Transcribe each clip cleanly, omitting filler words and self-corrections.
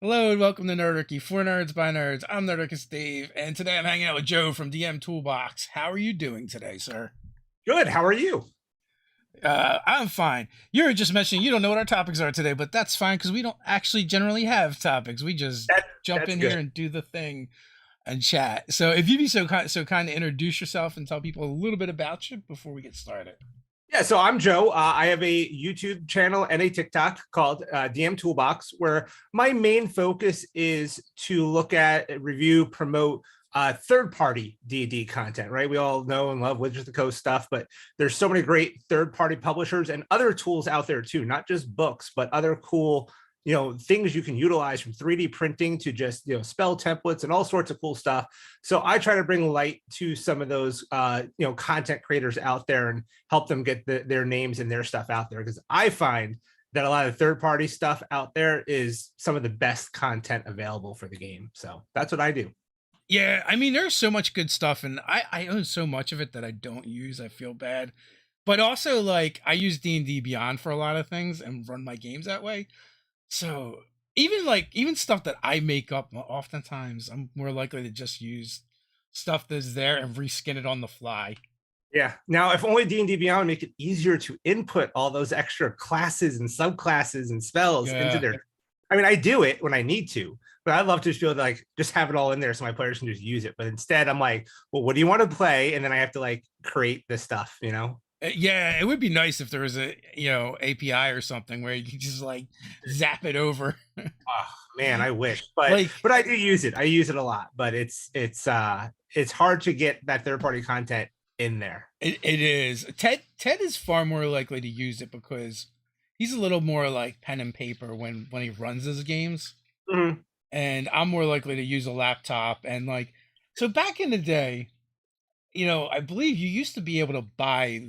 Hello and welcome to Nerdarchy for Nerds by Nerds. I'm Nerdarchy Dave, and today I'm hanging out with Joe from Toolbox. How are you doing today, sir? Good. How are you? I'm fine. You were just mentioning you don't know what our topics are today, but that's fine because we don't actually generally have topics. We just That jump that's in good. here and do the thing and chat. So if you'd be so kind to introduce yourself and tell people a little bit about you before we get started. Yeah. So I'm Joe. I have a YouTube channel and a TikTok called DM Toolbox, where my main focus is to look at, review, promote third-party D&D content. Right? We all know and love Wizards of the Coast stuff, but there's so many great third-party publishers and other tools out there too, not just books, but other cool things you can utilize, from 3D printing to just spell templates and all sorts of cool stuff. So I try to bring light to some of those content creators out there and help them get their names and their stuff out there, because I find that a lot of third party stuff out there is some of the best content available for the game. So that's what I do. Yeah, I mean, there's so much good stuff, and I own so much of it that I don't use. I feel bad. But also, like, I use D&D Beyond for a lot of things and run my games that way. So even stuff that I make up, oftentimes I'm more likely to just use stuff that's there and reskin it on the fly. Yeah. Now, if only D&D Beyond make it easier to input all those extra classes and subclasses and spells into Yeah. their. I mean, I do it when I need to, but I'd love to just be able to just have it all in there so my players can just use it. But instead, I'm like, well, what do you want to play? And then I have to create this stuff. Yeah, it would be nice if there was a API or something where you could just like zap it over. Oh man, I wish, but Like I do use it. I use it a lot, but it's hard to get that third party content in there. it is. Ted is far more likely to use it because he's a little more like pen and paper when he runs his games. Mhm. And I'm more likely to use a laptop and like so back in the day, I believe you used to be able to buy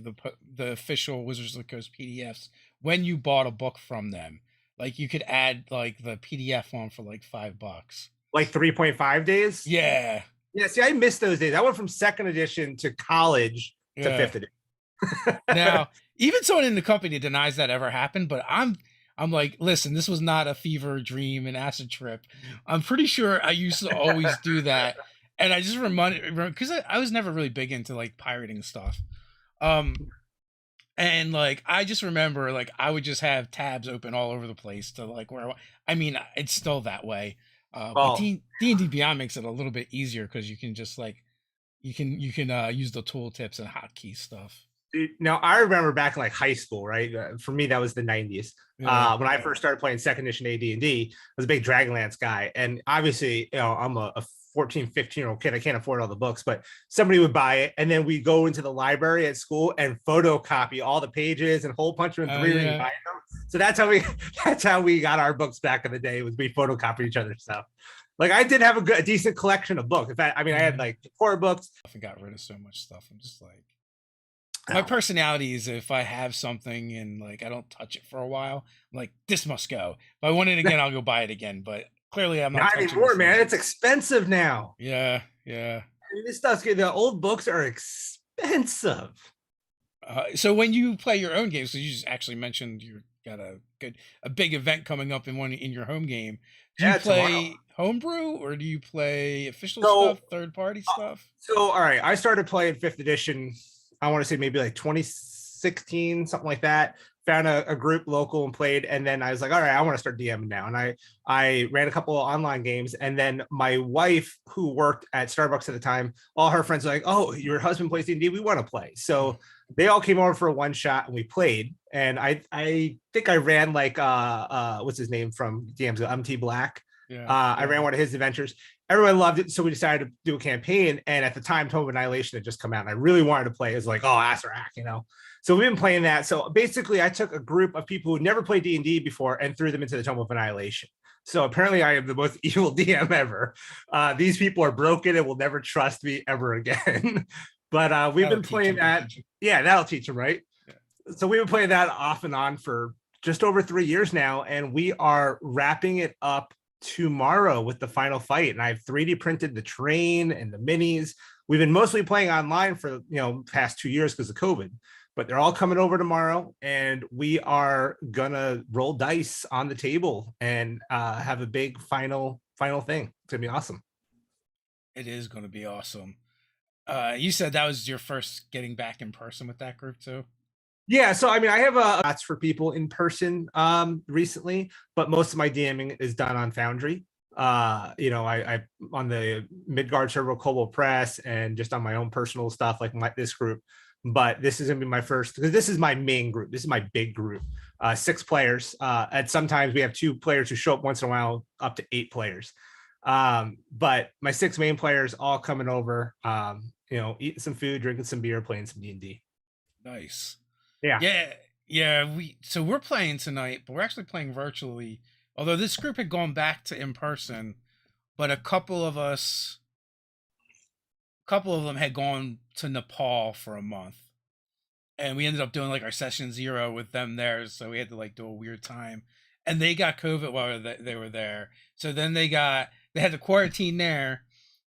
the official Wizards of the Coast PDFs when you bought a book from them. Like you could add like the PDF on for like $5. Like 3.5 days. Yeah, Yeah, see, I missed those days. I went from second edition to college to yeah. fifth edition. Now, even someone in the company denies that ever happened, but I'm like, listen, this was not a fever dream and acid trip. I'm pretty sure I used to always do that, and I just reminded because I was never really big into like pirating stuff. Um, and like I just remember like I would just have tabs open all over the place to like where I mean it's still that way. But Well, D&D Beyond makes it a little bit easier because you can just like you can use the tooltips and hotkey stuff. dude, now I remember back in high school, right? For me, that was the 90s. Yeah. When I first started playing second edition AD&D, I was a big Dragonlance guy. And obviously, I'm a 14, 15-year-old kid. I can't afford all the books, but somebody would buy it. And then we go into the library at school and photocopy all the pages and hole punch them in three ring Yeah. bind them. So that's how we that's how we got our books back in the day, was we photocopied each other's stuff. Like, I did have a decent collection of books. In fact, I mean, I had Mhm. four books. I got rid of so much stuff. I'm just like my Oh, personality is if I have something and like I don't touch it for a while, I'm like this must go. If I want it again, I'll go buy it again. But clearly, I'm not not touching anymore, this thing. man. It's expensive now. Yeah, yeah. I mean, this stuff's good. The old books are expensive. So when you play your own games, so you just actually mentioned you got a big event coming up in your home game. Do you Yeah, tomorrow. play homebrew or do you play official So, stuff, third party uh, stuff? all right. I started playing fifth edition. I want to say maybe 2016, something like that. Found a group local and played, and then I was like, all right, I want to start DMing now. And I ran a couple of online games, and then my wife, who worked at Starbucks at the time, all her friends were like, oh, your husband plays D&D, we want to play. So they all came over for a one shot and we played. And I think I ran what's his name from DMs, MT Black. Yeah. I ran one of his adventures. Everyone loved it, so we decided to do a campaign. And at the time, Tome of Annihilation had just come out, and I really wanted to play. It was like, oh, Asarak. So we've been playing that. So basically, I took a group of people who never played D&D before and threw them into the Tome of Annihilation. So apparently, I am the most evil DM ever. These people are broken and will never trust me ever again. But we've That'll been teach playing 'em. that. Yeah, that'll teach them, right? Yeah. So we've been playing that off and on for just over 3 years now, and we are wrapping it up tomorrow with the final fight. And I've 3D printed the train and the minis. We've been mostly playing online for past 2 years because of COVID. but they're all coming over tomorrow, and we are gonna roll dice on the table and have a big final thing. It's gonna be awesome. It is going to be awesome. You said that was your first getting back in person with that group too. Yeah, so I mean, I have lots for people in person recently, but most of my DMing is done on Foundry. I on the Midgard server Kobold Press and just on my own personal stuff like this group. But this is gonna be my first, because this is my main group. This is my big group. 6 players. And sometimes we have 2 players who show up once in a while, up to 8 players. But my 6 main players all coming over, eating some food, drinking some beer, playing some D&D. Nice. Yeah. Yeah. We're playing tonight, but we're actually playing virtually. Although this group had gone back to in person, but a couple of them had gone to Nepal for a month, and we ended up doing like our session 0 with them there. So we had to like do a weird time, and they got COVID while they were there. So then they had to quarantine there,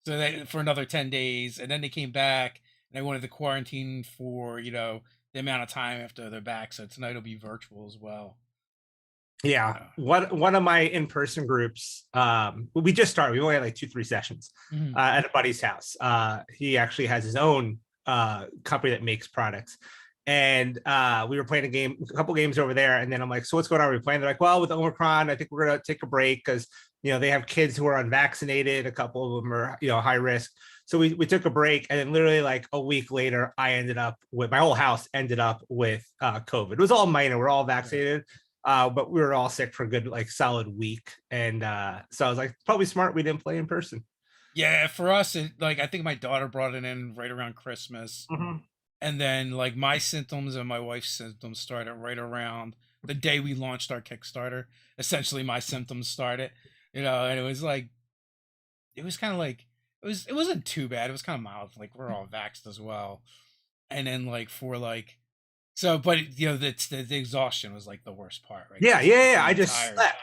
for another 10 days, and then they came back and they wanted to quarantine for the amount of time after they're back. So tonight will be virtual as well. Yeah, one of my in-person groups, we just started. We only had like 2-3 sessions at a buddy's house. He actually has his own company that makes products, and we were playing a couple games over there. And then I'm like, so what's going on? We're playing. They're like, well, with Omicron, I think we're gonna take a break because they have kids who are unvaccinated. A couple of them are high risk. So we took a break, and then literally like a week later, my whole house ended up with COVID. It was all minor. We're all vaccinated. But we were all sick for a good like solid week, and so I was like, probably smart we didn't play in person. Yeah, for us, I think my daughter brought it in right around Christmas, and then like my symptoms and my wife's symptoms started right around the day we launched our Kickstarter. Essentially, my symptoms started, and it was like, it was kind of like it wasn't too bad. It was kind of mild. Like we're all vaxxed as well, and then like for like. So, but the exhaustion was like the worst part, right? Yeah. I just slept.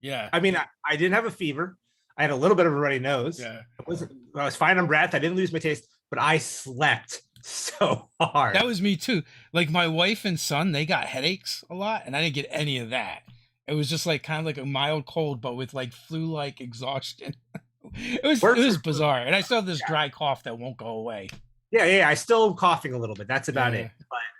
Yeah. I mean, I didn't have a fever. I had a little bit of a runny nose. Yeah. I was fine on breath. I didn't lose my taste, but I slept so hard. That was me too. Like my wife and son, they got headaches a lot, and I didn't get any of that. It was just like kind of like a mild cold, but with like flu-like exhaustion. It was bizarre, and I still have this dry cough that won't go away. Yeah. I still am coughing a little bit. That's about it.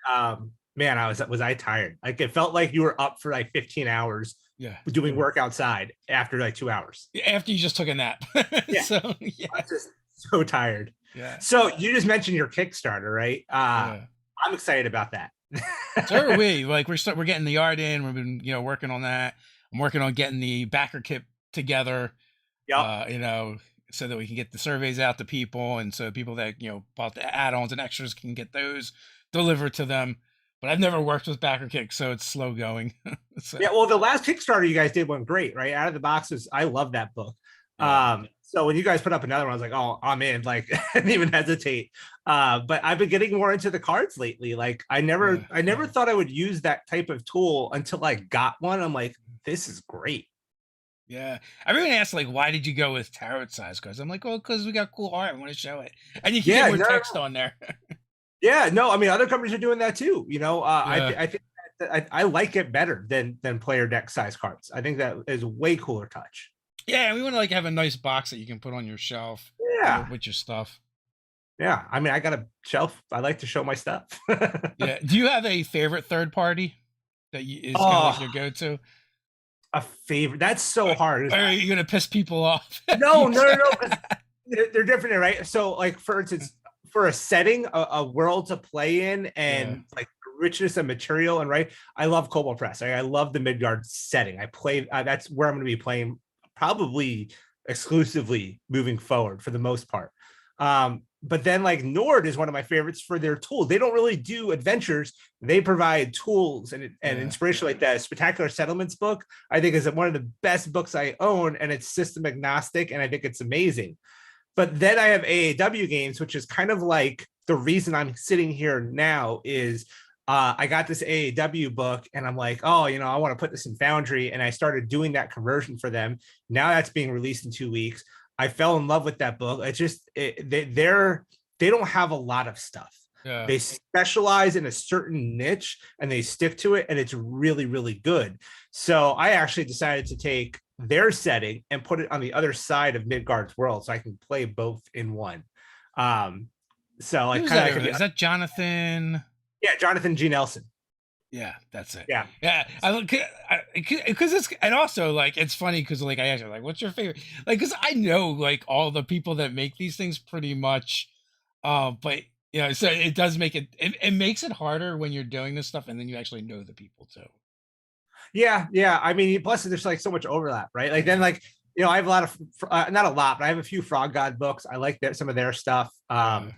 But man, was I tired? Like it felt like you were up for like 15 hours. Yeah. Doing work outside after like 2 hours. After you just took a nap. Yeah. So yeah. I'm just so tired. Yeah. So you just mentioned your Kickstarter, right? I'm excited about that. So are we. Like we're getting the art in. We've been working on that. I'm working on getting the backer kit together. Yep. So that we can get the surveys out to people, and so people that bought the add-ons and extras can get those delivered to them. But I've never worked with backer kits, so it's slow going. So. Yeah, well, the last Kickstarter you guys did went great, right? Out of the boxes, I love that book. Yeah. So when you guys put up another one, I was like, oh, I'm in. Like, I didn't even hesitate. But I've been getting more into the cards lately. Like, I never thought I would use that type of tool until I got one. I'm like, this is great. Yeah, everyone asks like, why did you go with tarot size cards? I'm like, well, because we got cool art. I want to show it, and you can get more text on there. Yeah, no, I mean, other companies are doing that too. I think that I like it better than player deck size cards. I think that is a way cooler touch. Yeah, we want to like have a nice box that you can put on your shelf. Yeah, with your stuff. Yeah, I mean, I got a shelf. I like to show my stuff. Yeah. Do you have a favorite third party that is kind of your go-to? A favorite? That's so hard. Are you gonna piss people off? No. They're different, right? So, like for instance, for a setting, a world to play in, and like richness of material, and right, I love Kobold Press. I love the Midgard setting. I play. That's where I'm going to be playing probably exclusively moving forward for the most part. But then like Nord is one of my favorites for their tools. They don't really do adventures. They provide tools and inspiration. Like that Spectacular Settlements book, I think is one of the best books I own, and it's system agnostic, and I think it's amazing. But then I have AAW games, which is kind of like the reason I'm sitting here now is I got this AAW book, and I'm like, oh, I want to put this in Foundry, and I started doing that conversion for them. Now that's being released in 2 weeks. I fell in love with that book. It's just they don't have a lot of stuff. Yeah. They specialize in a certain niche and they stick to it, and it's really, really good. So I actually decided to take their setting and put it on the other side of Midgard's world, so I can play both in one. Um, so like Who's kind that? of I could be, Is that Jonathan? yeah, Jonathan G. Nelson. Yeah, that's it. Yeah. Yeah, I look because it's, and also like it's funny because like I asked her like, "What's your favorite?" Like, because I know like all the people that make these things pretty much, but so it does make it makes it harder when you're doing this stuff and then you actually know the people too. Yeah, yeah. I mean, plus there's like so much overlap, right? Like then Yeah, like I have a lot of not a lot, but I have a few Frog God books. I like some of their stuff. yeah.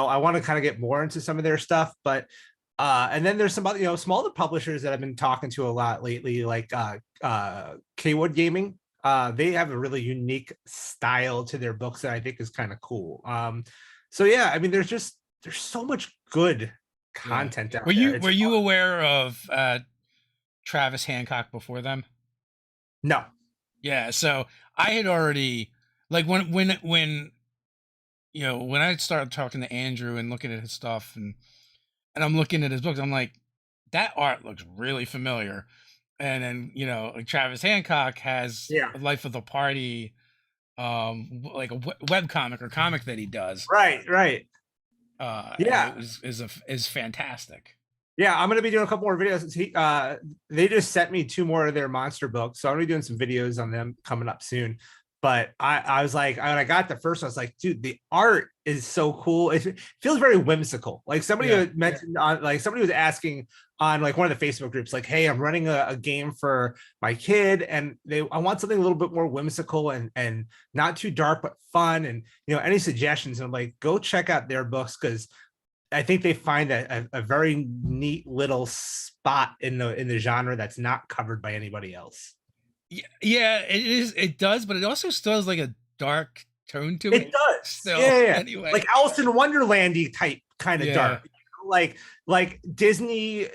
I want to kind of get more into some of their stuff, but and then there's some other smaller publishers that I've been talking to a lot lately, like Kwood Gaming. They have a really unique style to their books that I think is kind of cool. So yeah, I mean, there's so much good Yeah. content out Were there. you It's were you fun. aware of Travis Hancock before them? No. Yeah, so I had already like when when I started talking to Andrew and looking at his stuff and I'm looking at his books, I'm like, that art looks really familiar. And then, like Travis Hancock has Yeah. a Life of the Party, like a web comic or comic that he does. Right. Right. And Yeah. it was is fantastic. Yeah, I'm gonna be doing a couple more videos. They just sent me two more of their monster books, so I'm gonna be doing some videos on them coming up soon. But I was like, when I got the first one, I was like, dude, the art is so cool. It feels very whimsical. Like somebody Yeah. mentioned on, like somebody was asking on like one of the Facebook groups, like, hey, I'm running a game for my kid, and I want something a little bit more whimsical and not too dark but fun, and any suggestions. And I'm like, go check out their books because I think they find a very neat little spot in the genre that's not covered by anybody else. Yeah, it is. It does, but it also still has like a dark tone to It it. does, Still, yeah, yeah, yeah. Like anyway. Alice in Wonderlandy type kind of Yeah, dark, like Disney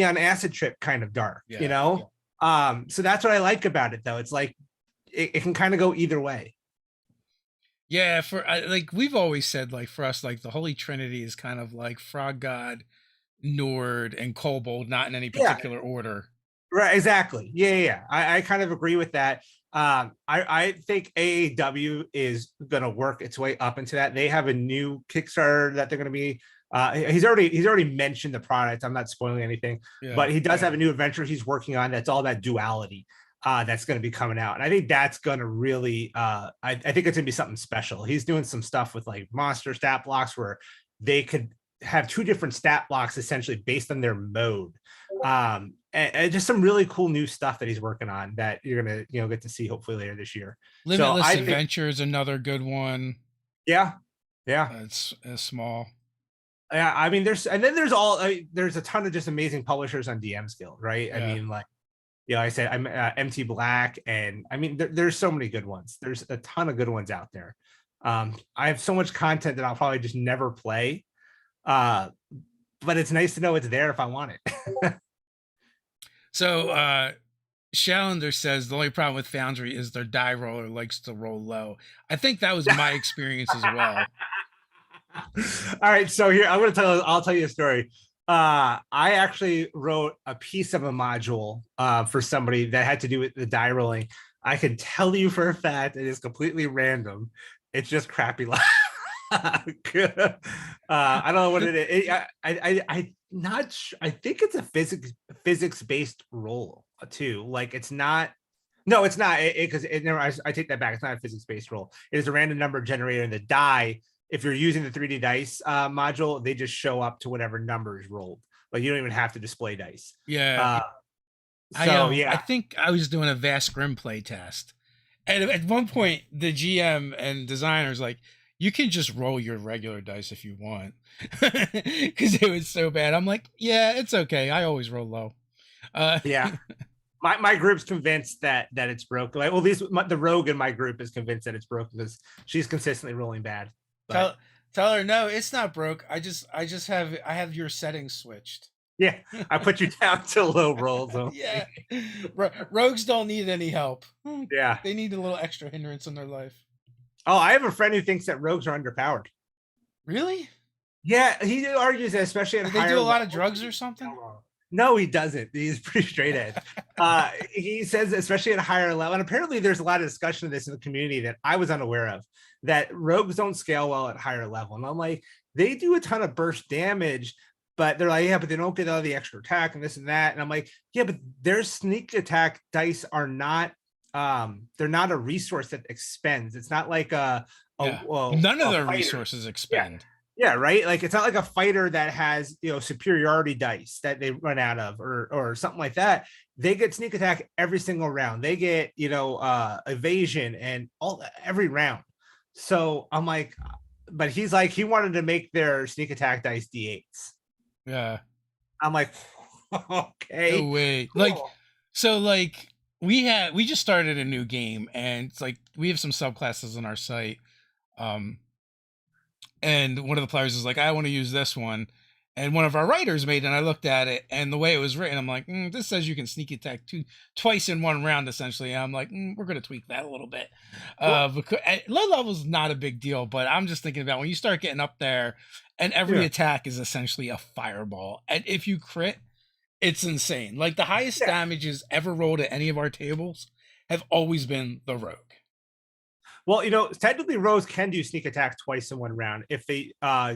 on acid trip kind of dark, yeah. So that's what I like about it, though. It's like it can kind of go either way. Yeah, like we've always said, like for us, like the Holy Trinity is kind of like Frog God, Nord, and Kobold, not in any Yeah, particular order. right, exactly. Yeah, yeah, yeah. I kind of agree with that. I think AAW is gonna work its way up into that. They have a new Kickstarter that they're gonna be. He's already mentioned the product. I'm not spoiling anything, Yeah, but he does have a new adventure he's working on that's all about duality. That's going to be coming out, and I think that's going to really. I think it's going to be something special. He's doing some stuff with like monster stat blocks where they could have two different stat blocks essentially based on their mode. And just some really cool new stuff that he's working on that you're gonna get to see hopefully later this year. So Limitless I think, Adventure is another good one. yeah, yeah, It's small. yeah. I mean, there's a ton of just amazing publishers on DM's Guild, right? I Yeah, mean, like, I said I'm MT Black, and I mean, there's so many good ones. There's a ton of good ones out there. I have so much content that I'll probably just never play, uh, but it's nice to know it's there if I want it. so Shallender says the only problem with Foundry is their die roller likes to roll low. I think that was my experience as well. All right, so here I'll tell you a story. I actually wrote a piece of a module for somebody that had to do with the die rolling. I can tell you for a fact it is completely random. It's just crappy luck. I don't know what it is. I not. I think it's a physics based roll too. Like it's not. No, it's not. Because I take that back. It's not a physics based roll. It is a random number generator, and the die. If you're using the 3D dice module, they just show up to whatever number is rolled. Like you don't even have to display dice. Yeah, Uh, so I yeah, think I was doing a Vast Grim play test, and at one point the GM and designers like, you can just roll your regular dice if you want, because it was so bad. I'm like, yeah, it's okay. I always roll low. yeah. My group's convinced that it's broken. Like, well, at least the rogue in my group is convinced that it's broken because she's consistently rolling bad. But Tell her no, it's not broke. I have your settings switched. yeah, I put you down to low rolls. Yeah, rogues don't need any help. Yeah. They need a little extra hindrance in their life. Oh, I have a friend who thinks that rogues are underpowered. Really? Yeah, he argues that especially at They higher do a lot of levels. drugs or something. No, he doesn't. He's pretty straight edge. He says, especially at a higher level, and apparently there's a lot of discussion of this in the community that I was unaware of, that rogues don't scale well at higher level. And I'm like, they do a ton of burst damage, but they're like, yeah, but they don't get all the extra attack and this and that. And I'm like, yeah, but their sneak attack dice are not they're not a resource that expends. It's not like Yeah, none of a their fighter. resources Yeah. expend. Yeah, right. Like it's not like a fighter that has superiority dice that they run out of or something like that. They get sneak attack every single round. They get evasion and all every round. So I'm like, but he's like he wanted to make their sneak attack dice D8s. Yeah. I'm like, okay, No way. cool. Like we just started a new game, and it's like we have some subclasses on our site. And one of the players is like, I want to use this one. And one of our writers made it, and I looked at it, and the way it was written, I'm like, this says you can sneak attack twice in one round, essentially. And I'm like, we're going to tweak that a little bit. Because at low level is not a big deal, but I'm just thinking about when you start getting up there, and every attack is essentially a fireball. And if you crit, it's insane. Like the highest damages ever rolled at any of our tables have always been the rogue. Well, technically rogues can do sneak attack twice in one round if they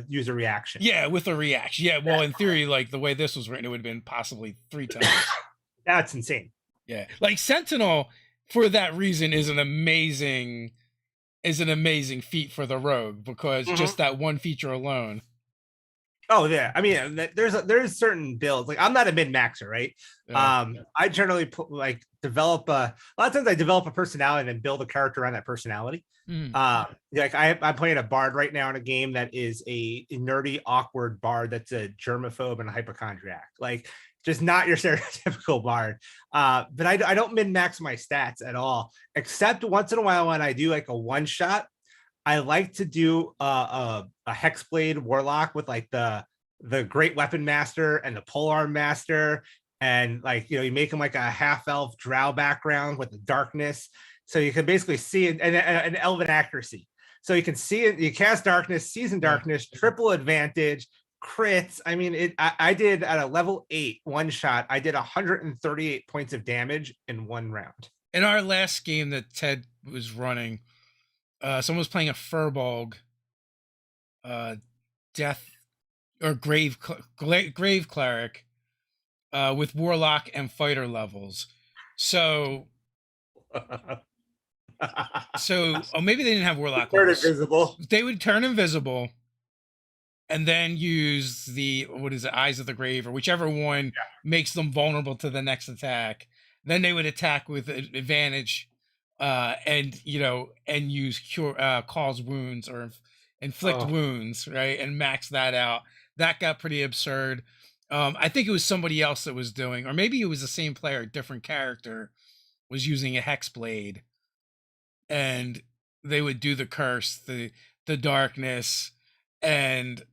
use a reaction. Yeah, with a reaction. Yeah, well, in theory, like the way this was written, it would have been possibly 3 times. That's insane. Yeah, like Sentinel, for that reason, is an amazing feat for the rogue, because just that one feature alone. Oh yeah, I mean, there's certain builds. Like I'm not a min maxer, right? Yeah. I generally develop a lot of times I develop a personality and then build a character around that personality. Like I'm playing a bard right now in a game that is a nerdy, awkward bard that's a germaphobe and a hypochondriac. Like just not your stereotypical bard. But I don't min max my stats at all, except once in a while when I do like a one shot. I like to do a hexblade warlock with like the great weapon master and the polearm master, and like you make him like a half elf drow background with the darkness, so you can basically see it, and an elven accuracy, so you can see it. You cast darkness, season darkness, triple advantage, crits. I mean, I did at a level 8 one shot. I did 138 points of damage in one round. In our last game that Ted was running, someone was playing a Furbolg, death or grave cleric, with warlock and fighter levels. So maybe they didn't have warlock levels. Invisible. They would turn invisible, and then use the Eyes of the Grave, or whichever one makes them vulnerable to the next attack. Then they would attack with advantage. And use cause wounds or inflict wounds, right, and max that out. That got pretty absurd. I think it was somebody else that was doing, or maybe it was the same player, a different character, was using a hexblade, and they would do the curse, the darkness, and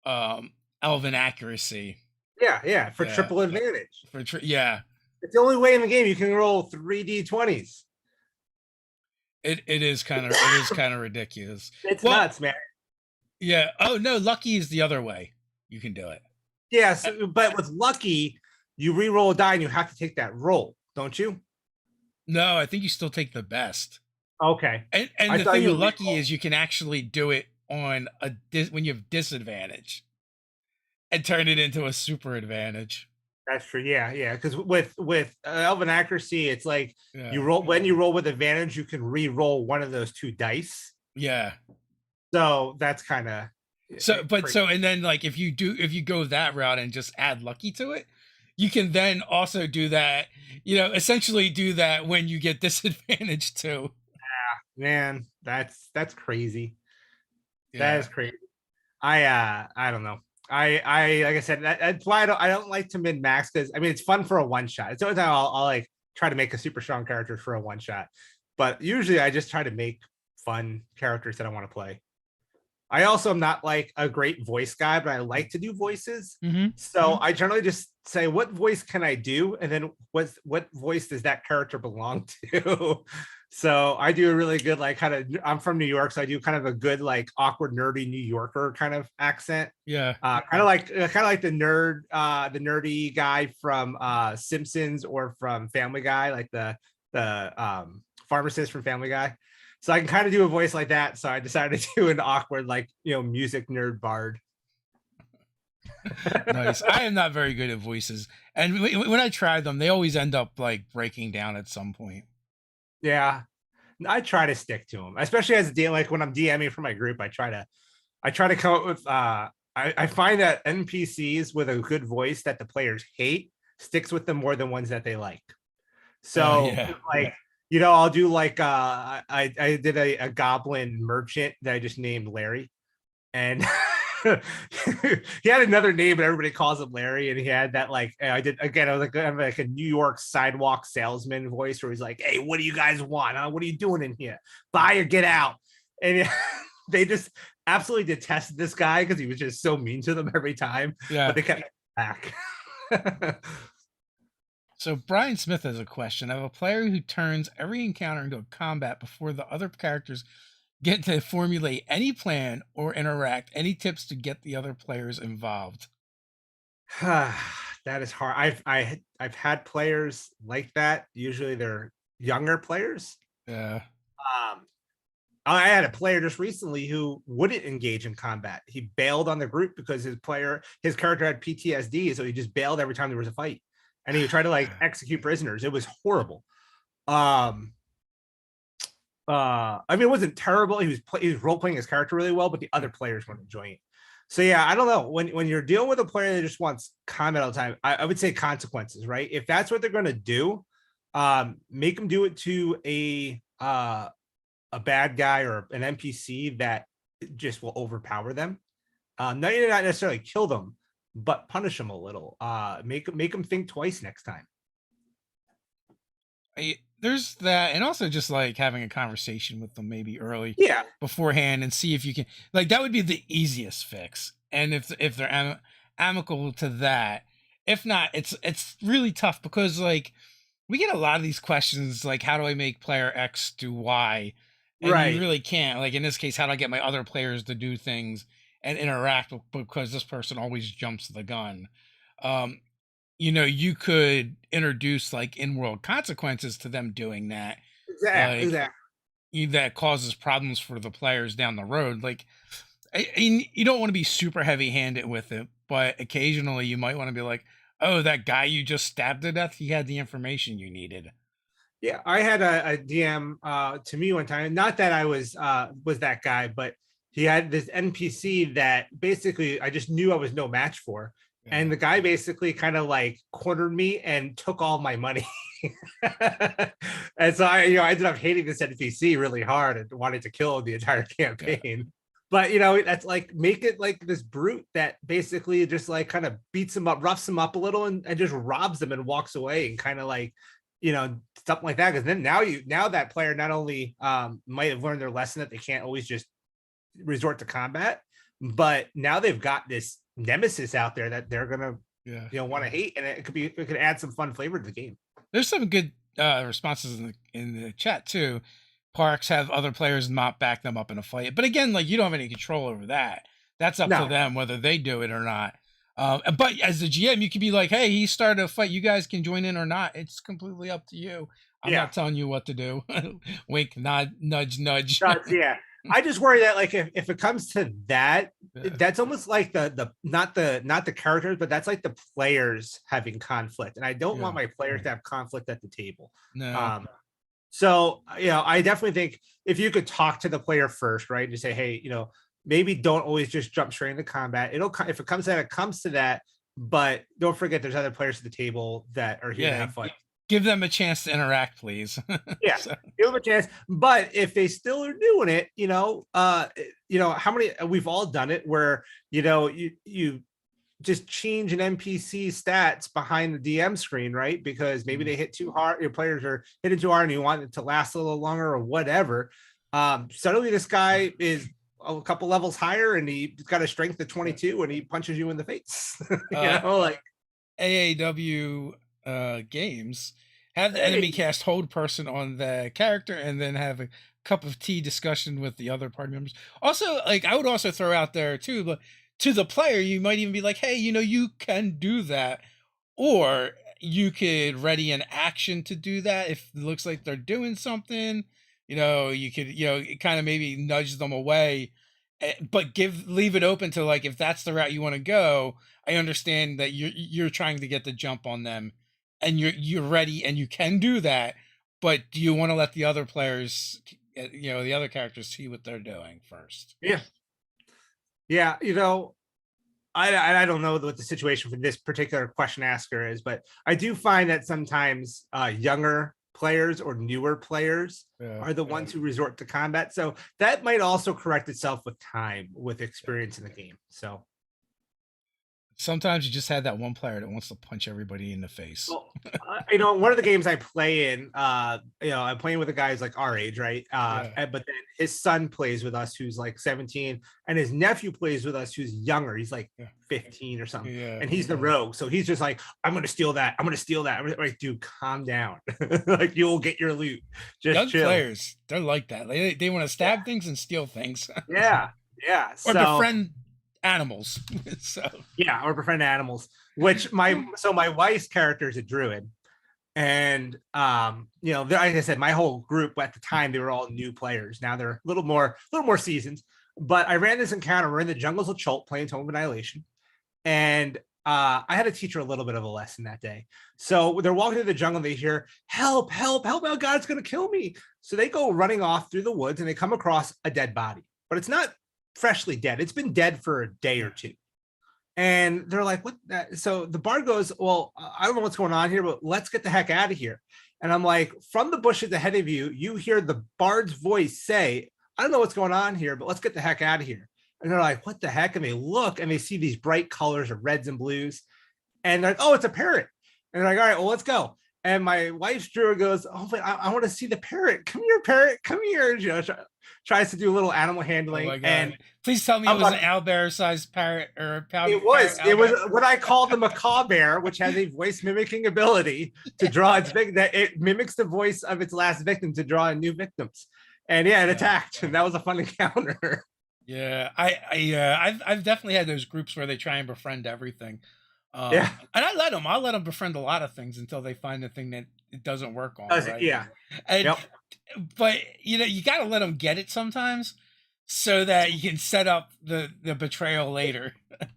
elven accuracy. Yeah, for triple advantage. It's the only way in the game you can roll 3d20s. It is kind of ridiculous. It's nuts, man. Yeah. Oh no, lucky is the other way. You can do it. Yes, but with lucky, you re-roll a die and you have to take that roll, don't you? No, I think you still take the best. Okay. And the thing with lucky is you can actually do it on when you have disadvantage, and turn it into a super advantage. That's true. Yeah. Because with elven accuracy, it's like you roll with advantage, you can re-roll one of those 2 dice. Yeah. So that's kind of and then like if you go that route and just add lucky to it, you can then also do that. Essentially do that when you get disadvantage too. Yeah, man, that's crazy. Yeah. That is crazy. I don't know. I like I said, that's why I don't like to min max, because I mean it's fun for a one shot. It's the only time I'll like try to make a super strong character for a one shot, but usually I just try to make fun characters that I want to play. I also am not like a great voice guy, but I like to do voices. So I generally just say, what voice can I do, and then what voice does that character belong to? So I do a really good like kind of. I'm from New York, so I do kind of a good like awkward nerdy New Yorker kind of accent. Yeah. Kind of like the nerdy guy from Simpsons or from Family Guy, like the pharmacist from Family Guy. So I can kind of do a voice like that. So I decided to do an awkward like music nerd bard. Nice. I am not very good at voices, and when I try them, they always end up like breaking down at some point. Yeah, I try to stick to them, especially as a DM. Like when I'm DMing for my group, I try to come up with I find that NPCs with a good voice that the players hate sticks with them more than ones that they like. So Yeah. like I'll do like I did a goblin merchant that I just named Larry, and he had another name, but everybody calls him Larry. And he had that like I did again. I was like a New York sidewalk salesman voice where he's like, "Hey, what do you guys want? Huh? What are you doing in here? Buy or get out?" And they just absolutely detested this guy because he was just so mean to them every time. Yeah. But they kept back. So Brian Smith has a question. I have a player who turns every encounter into a combat before the other characters get to formulate any plan or interact. Any tips to get the other players involved? That is hard. I've had players like that. Usually they're younger players. Yeah. Um, I had a player just recently who wouldn't engage in combat. He bailed on the group because his character had PTSD, so he just bailed every time there was a fight, and he would try to like execute prisoners. It was horrible. I mean, it wasn't terrible. He was role playing his character really well, but the other players weren't enjoying it. So yeah, I don't know. When you're dealing with a player that just wants combat all the time, I would say consequences, right? If that's what they're going to do, make them do it to a bad guy or an NPC that just will overpower them. Not necessarily kill them, but punish them a little. Make them think twice next time. There's that, and also just like having a conversation with them maybe early Yeah, beforehand and see if you can, like, that would be the easiest fix. And if they're amicable to that, if not, it's really tough because like we get a lot of these questions like, how do I make player X do Y? And you right. really can't. Like in this case, how do I get my other players to do things and interact because this person always jumps the gun? Um, you could introduce like in-world consequences to them doing that, like Exactly. that causes problems for the players down the road. Like, you don't want to be super heavy-handed with it, but occasionally you might want to be like, "Oh, that guy you just stabbed to death, he had the information you needed." Yeah, I had a DM to me one time. Not that I was that guy, but he had this NPC that basically I just knew I was no match for. Yeah. And the guy basically kind of like cornered me and took all my money. And so I ended up hating this NPC really hard and wanted to kill the entire Yeah. campaign. But that's like make it like this brute that basically just like kind of beats him up, roughs him up a little, and just robs them and walks away and kind of like something like that. Because then now that player not only might have learned their lesson that they can't always just resort to combat, but now they've got this nemesis out there that they're gonna Yeah. want to hate, and it could add some fun flavor to the game. There's some good responses in the chat too. Parks have other players not back them up in a fight, but again, like you don't have any control over that. That's up to No, them whether they do it or not. But as the GM, you can be like, "Hey, he started a fight. You guys can join in or not. It's completely up to you. I'm yeah, not telling you what to do." Wink, nod, nudge, nudge. yeah. I just worry that like if it comes to that, Yeah. that's almost like the not the characters, but that's like the players having conflict, and I don't want Yeah. my players to have conflict at the table. No. Um, So, I definitely think if you could talk to the player first, right? And say, hey, maybe don't always just jump straight into combat. If it comes to that, it comes to that. But don't forget there's other players at the table that are here to Yeah. have fun. Give them a chance to interact, please. Yeah, So, give them a chance. But if they still are doing it, how many we've all done it where, you just change an NPC stats behind the DM screen, right? Because maybe they hit too hard, your players are hitting too hard and you want it to last a little longer or whatever. Suddenly this guy is a couple levels higher and he's got a strength of 22 and he punches you in the face. Uh, Like AAW games have the enemy cast hold person on the character, and then have a cup of tea discussion with the other party members. Also, like I would also throw out there too, but to the player, you might even be like, hey, you can do that, or you could ready an action to do that if it looks like they're doing something. You could, kind of maybe nudge them away, but leave it open to, like, if that's the route you want to go. I understand that you're trying to get the jump on them, and you're ready, and you can do that. But do you want to let the other players, the other characters, see what they're doing first? Yeah. Yeah. I don't know what the situation for this particular question asker is, but I do find that sometimes younger players or newer players are the ones who resort to combat. So that might also correct itself with time, with experience in the game. So Sometimes you just had that one player that wants to punch everybody in the face. well, one of the games I play in, I'm playing with a guy who's like our age, right? But then his son plays with us, who's like 17, and his nephew plays with us, who's younger. He's like 15 or something, and he's the rogue. So he's just like, I'm going to steal that. I'm going to steal that. I'm like, dude, calm down. Like, you'll get your loot. Just Young chill. players, they're like that. They want to stab things and steal things. Yeah. Or befriend animals. Or befriend animals, which my wife's character is a druid, and like I said, my whole group at the time, they were all new players. Now they're a little more seasoned, but I ran this encounter. We're in the jungles of Chult playing Tome of Annihilation, and I had to teach her a little bit of a lesson that day. So they're walking through the jungle, they hear help, help, help, oh God, it's gonna kill me. So they go running off through the woods, and they come across a dead body, but it's not freshly dead. It's been dead for a day or two. And they're like, what? So the bard goes, well, I don't know what's going on here, but let's get the heck out of here. And I'm like, from the bushes ahead of you, you hear the bard's voice say, I don't know what's going on here, but let's get the heck out of here. And they're like, what the heck? And they look and they see these bright colors of reds and blues. And they're like, oh, it's a parrot. And they're like, all right, well, let's go. And my wife's druid goes, oh, but I want to see the parrot. Come here, parrot. Come here. Tries to do a little animal handling. Oh, and please tell me it was an owlbear-sized parrot or a parrot. It was what I call the macaw bear, which has a voice mimicking ability to draw its victim. That it mimics the voice of its last victim to draw in new victims. And it attacked, and that was a fun encounter. Yeah, I've definitely had those groups where they try and befriend everything. And I'll let them befriend a lot of things until they find the thing that it doesn't work on. Right? Yeah. And, but you got to let them get it sometimes, so that you can set up the betrayal later.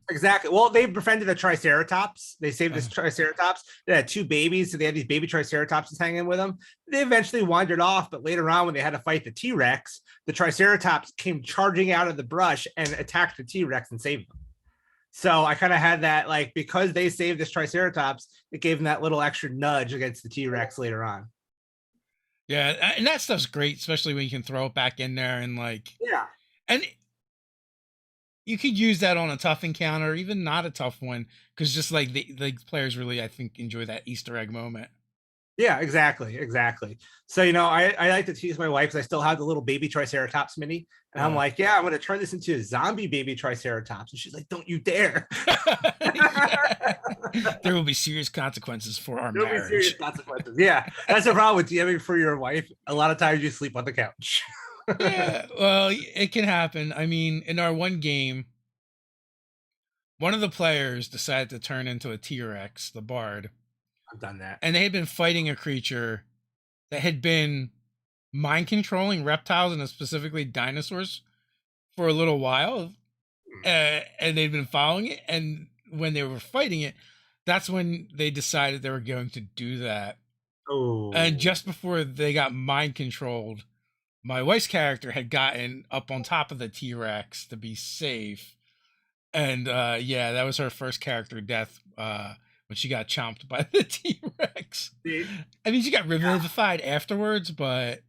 Exactly. Well, they befriended a triceratops. They saved this triceratops. They had two babies, so they had these baby triceratopses hanging with them. They eventually wandered off, but later on, when they had to fight the T-Rex, the triceratops came charging out of the brush and attacked the T-Rex and saved them. So I kind of had that, like, because they saved this triceratops, it gave them that little extra nudge against the T-Rex later on. Yeah, and that stuff's great, especially when you can throw it back in there and and you could use that on a tough encounter, even not a tough one, because just like the players really, I think, enjoy that Easter egg moment. Yeah, exactly. So, I like to tease my wife because I still have the little baby Triceratops mini. And I'm like, I'm going to turn this into a zombie baby Triceratops. And she's like, don't you dare. There will be serious consequences for our marriage. There will be serious consequences. Yeah, that's the problem with DMing for your wife. A lot of times you sleep on the couch. Yeah, well, it can happen. I mean, in our one game, one of the players decided to turn into a T-Rex, the bard. I've done that. And they had been fighting a creature that had been mind controlling reptiles and specifically dinosaurs for a little while. And they'd been following it. And when they were fighting it, that's when they decided they were going to do that. Oh. And just before they got mind controlled, my wife's character had gotten up on top of the T-Rex to be safe. And that was her first character death. When she got chomped by the T-Rex. I mean, she got revivified afterwards, but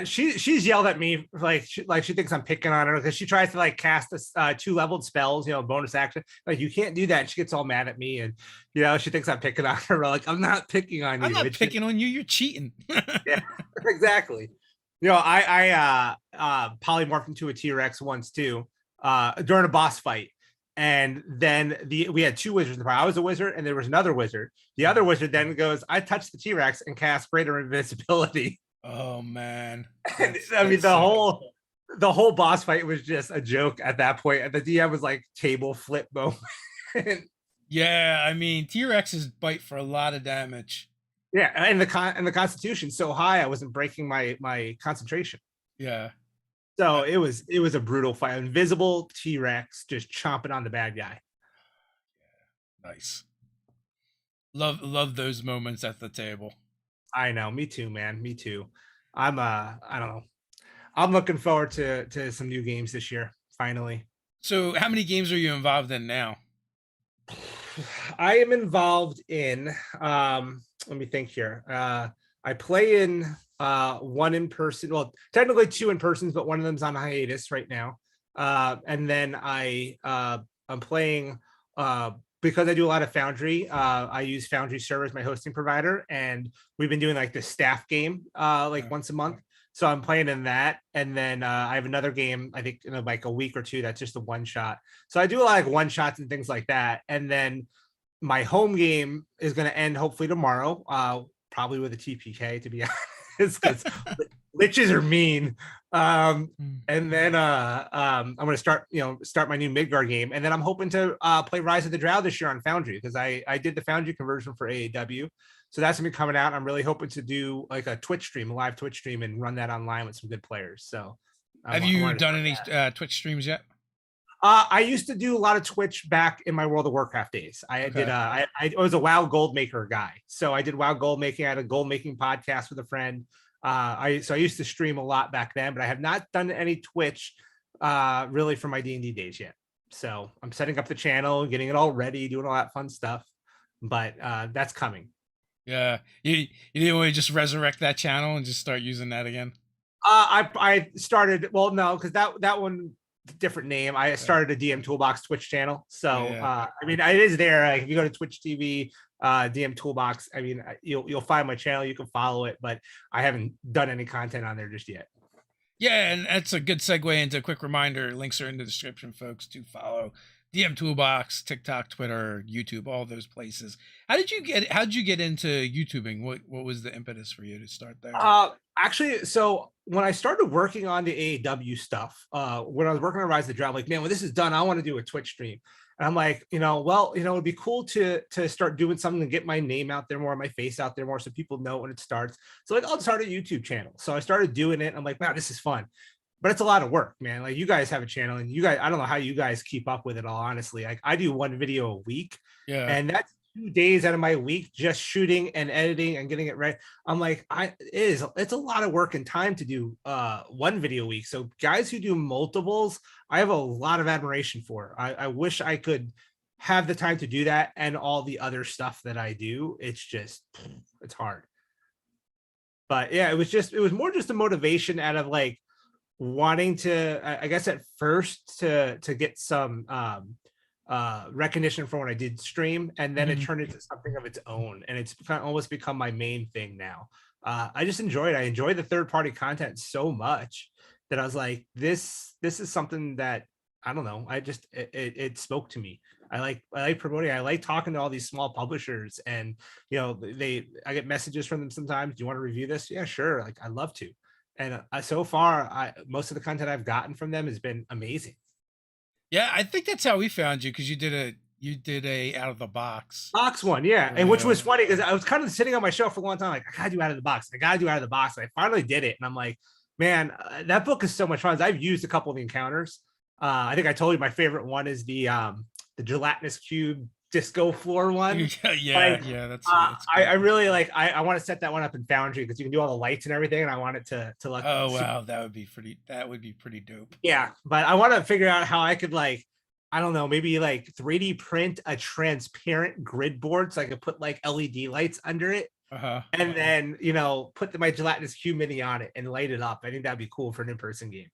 she's yelled at me like she thinks I'm picking on her because she tries to cast this 2-leveled spells, bonus action. Like, you can't do that. And she gets all mad at me, and she thinks I'm picking on her. Like, I'm not picking on you. I'm not picking on you. You're cheating. Yeah, exactly. I polymorphed into a T-Rex once too during a boss fight. And then we had two wizards in the party. I was a wizard, and there was another wizard. The other wizard then goes, "I touched the T-Rex and cast greater invisibility." Oh man. And, I mean, the whole boss fight was just a joke at that point. And the DM was like table flip moment. Yeah, I mean T-Rexes bite for a lot of damage. Yeah, and the constitution so high, I wasn't breaking my concentration. Yeah. So it was a brutal fight. Invisible T-Rex just chomping on the bad guy. Nice. Love those moments at the table. I know, me too, man. Me too. I don't know. I'm looking forward to some new games this year, finally. So how many games are you involved in now? I am involved in let me think here. I play in one in person, well, technically two in persons, but one of them's on hiatus right now. And then I'm playing because I do a lot of Foundry. I use Foundry Server as my hosting provider, and we've been doing like the staff game like once a month. So I'm playing in that, and then I have another game, I think in like a week or two, that's just a one shot. So I do a lot of like one shots and things like that. And then my home game is going to end hopefully tomorrow, probably with a TPK, to be honest, because liches are mean. And then I'm going to start my new Midgard game, and then I'm hoping to play Rise of the Drow this year on Foundry, because I did the Foundry conversion for AAW. So that's gonna be coming out. I'm really hoping to do like a Twitch stream, a live Twitch stream, and run that online with some good players. So have you done any Twitch streams yet? I used to do a lot of Twitch back in my World of Warcraft days. I did. I was a WoW gold maker guy, so I did WoW gold making. I had a gold making podcast with a friend. I used to stream a lot back then, but I have not done any Twitch really for my D&D days yet. So I'm setting up the channel, getting it all ready, doing all that fun stuff. But that's coming. Yeah, you didn't want to just resurrect that channel and just start using that again? I started, well, no, because that one, different name. I started a DM Toolbox Twitch channel. So I mean, it is there. Like, if you go to Twitch TV, DM Toolbox, I mean, you'll find my channel. You can follow it, but I haven't done any content on there just yet. Yeah, and that's a good segue into a quick reminder. Links are in the description, folks, to follow DM Toolbox, TikTok, Twitter, YouTube, all those places. How'd you get into YouTubing? What was the impetus for you to start there? Actually, so when I started working on the AAW stuff, when I was working on Rise of the Drow, I'm like, man, when this is done, I want to do a Twitch stream. And I'm like, it'd be cool to start doing something and get my name out there more, my face out there more, so people know when it starts. So like, I'll start a YouTube channel. So I started doing it. I'm like, wow, this is fun. But it's a lot of work, man. Like, you guys have a channel, and you guys, I don't know how you guys keep up with it all, honestly. Like, I do one video a week, and that's 2 days out of my week just shooting and editing and getting it right. I'm like, it's a lot of work and time to do one video a week. So guys who do multiples, I have a lot of admiration for. I wish I could have the time to do that and all the other stuff that I do. It's hard. But yeah, it was more just a motivation out of like wanting to, I guess at first, to get some recognition for when I did stream, and then it turned into something of its own, and it's almost become my main thing now. I just enjoy it. I enjoy the third-party content so much that I was like, this is something that, I don't know, it spoke to me. I like promoting. I like talking to all these small publishers, and I get messages from them sometimes. Do you want to review this? Yeah, sure. Like, I'd love to. And so far, most of the content I've gotten from them has been amazing. Yeah, I think that's how we found you, because you did a out of the box one, yeah. And which was funny, because I was kind of sitting on my shelf for a long time, like, I gotta do out of the box. And I finally did it, and I'm like, man, that book is so much fun. I've used a couple of the encounters. I think I told you my favorite one is the gelatinous cube disco floor one. That's I really like. I want to set that one up in Foundry, because you can do all the lights and everything, and I want it to look. Oh wow, that would be pretty dope. Yeah, but I want to figure out how I could, like, I don't know, maybe like 3D print a transparent grid board, so I could put like LED lights under it, and then put my gelatinous cube mini on it and light it up. I think that'd be cool for an in-person game.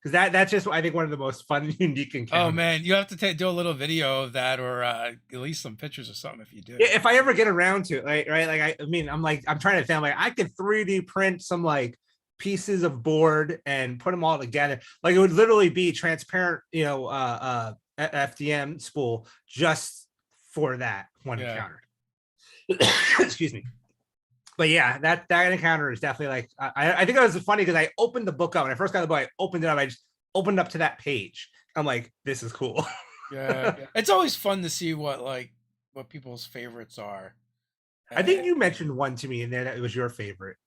Because that's just, I think, one of the most fun, unique encounters. Oh man, you have to do a little video of that, or at least some pictures or something if you do. Yeah, if I ever get around to it, right? Like, I mean, I'm trying to think, like, I could 3D print some like pieces of board and put them all together. Like, it would literally be transparent, FDM spool just for that one Yeah. encounter. Excuse me. But yeah, that encounter is definitely like I think it was funny because I opened the book up when I first got the book. I opened it up. I just opened up to that page. I'm like, this is cool. Yeah. It's always fun to see what people's favorites are. I think you mentioned one to me, and then it was your favorite.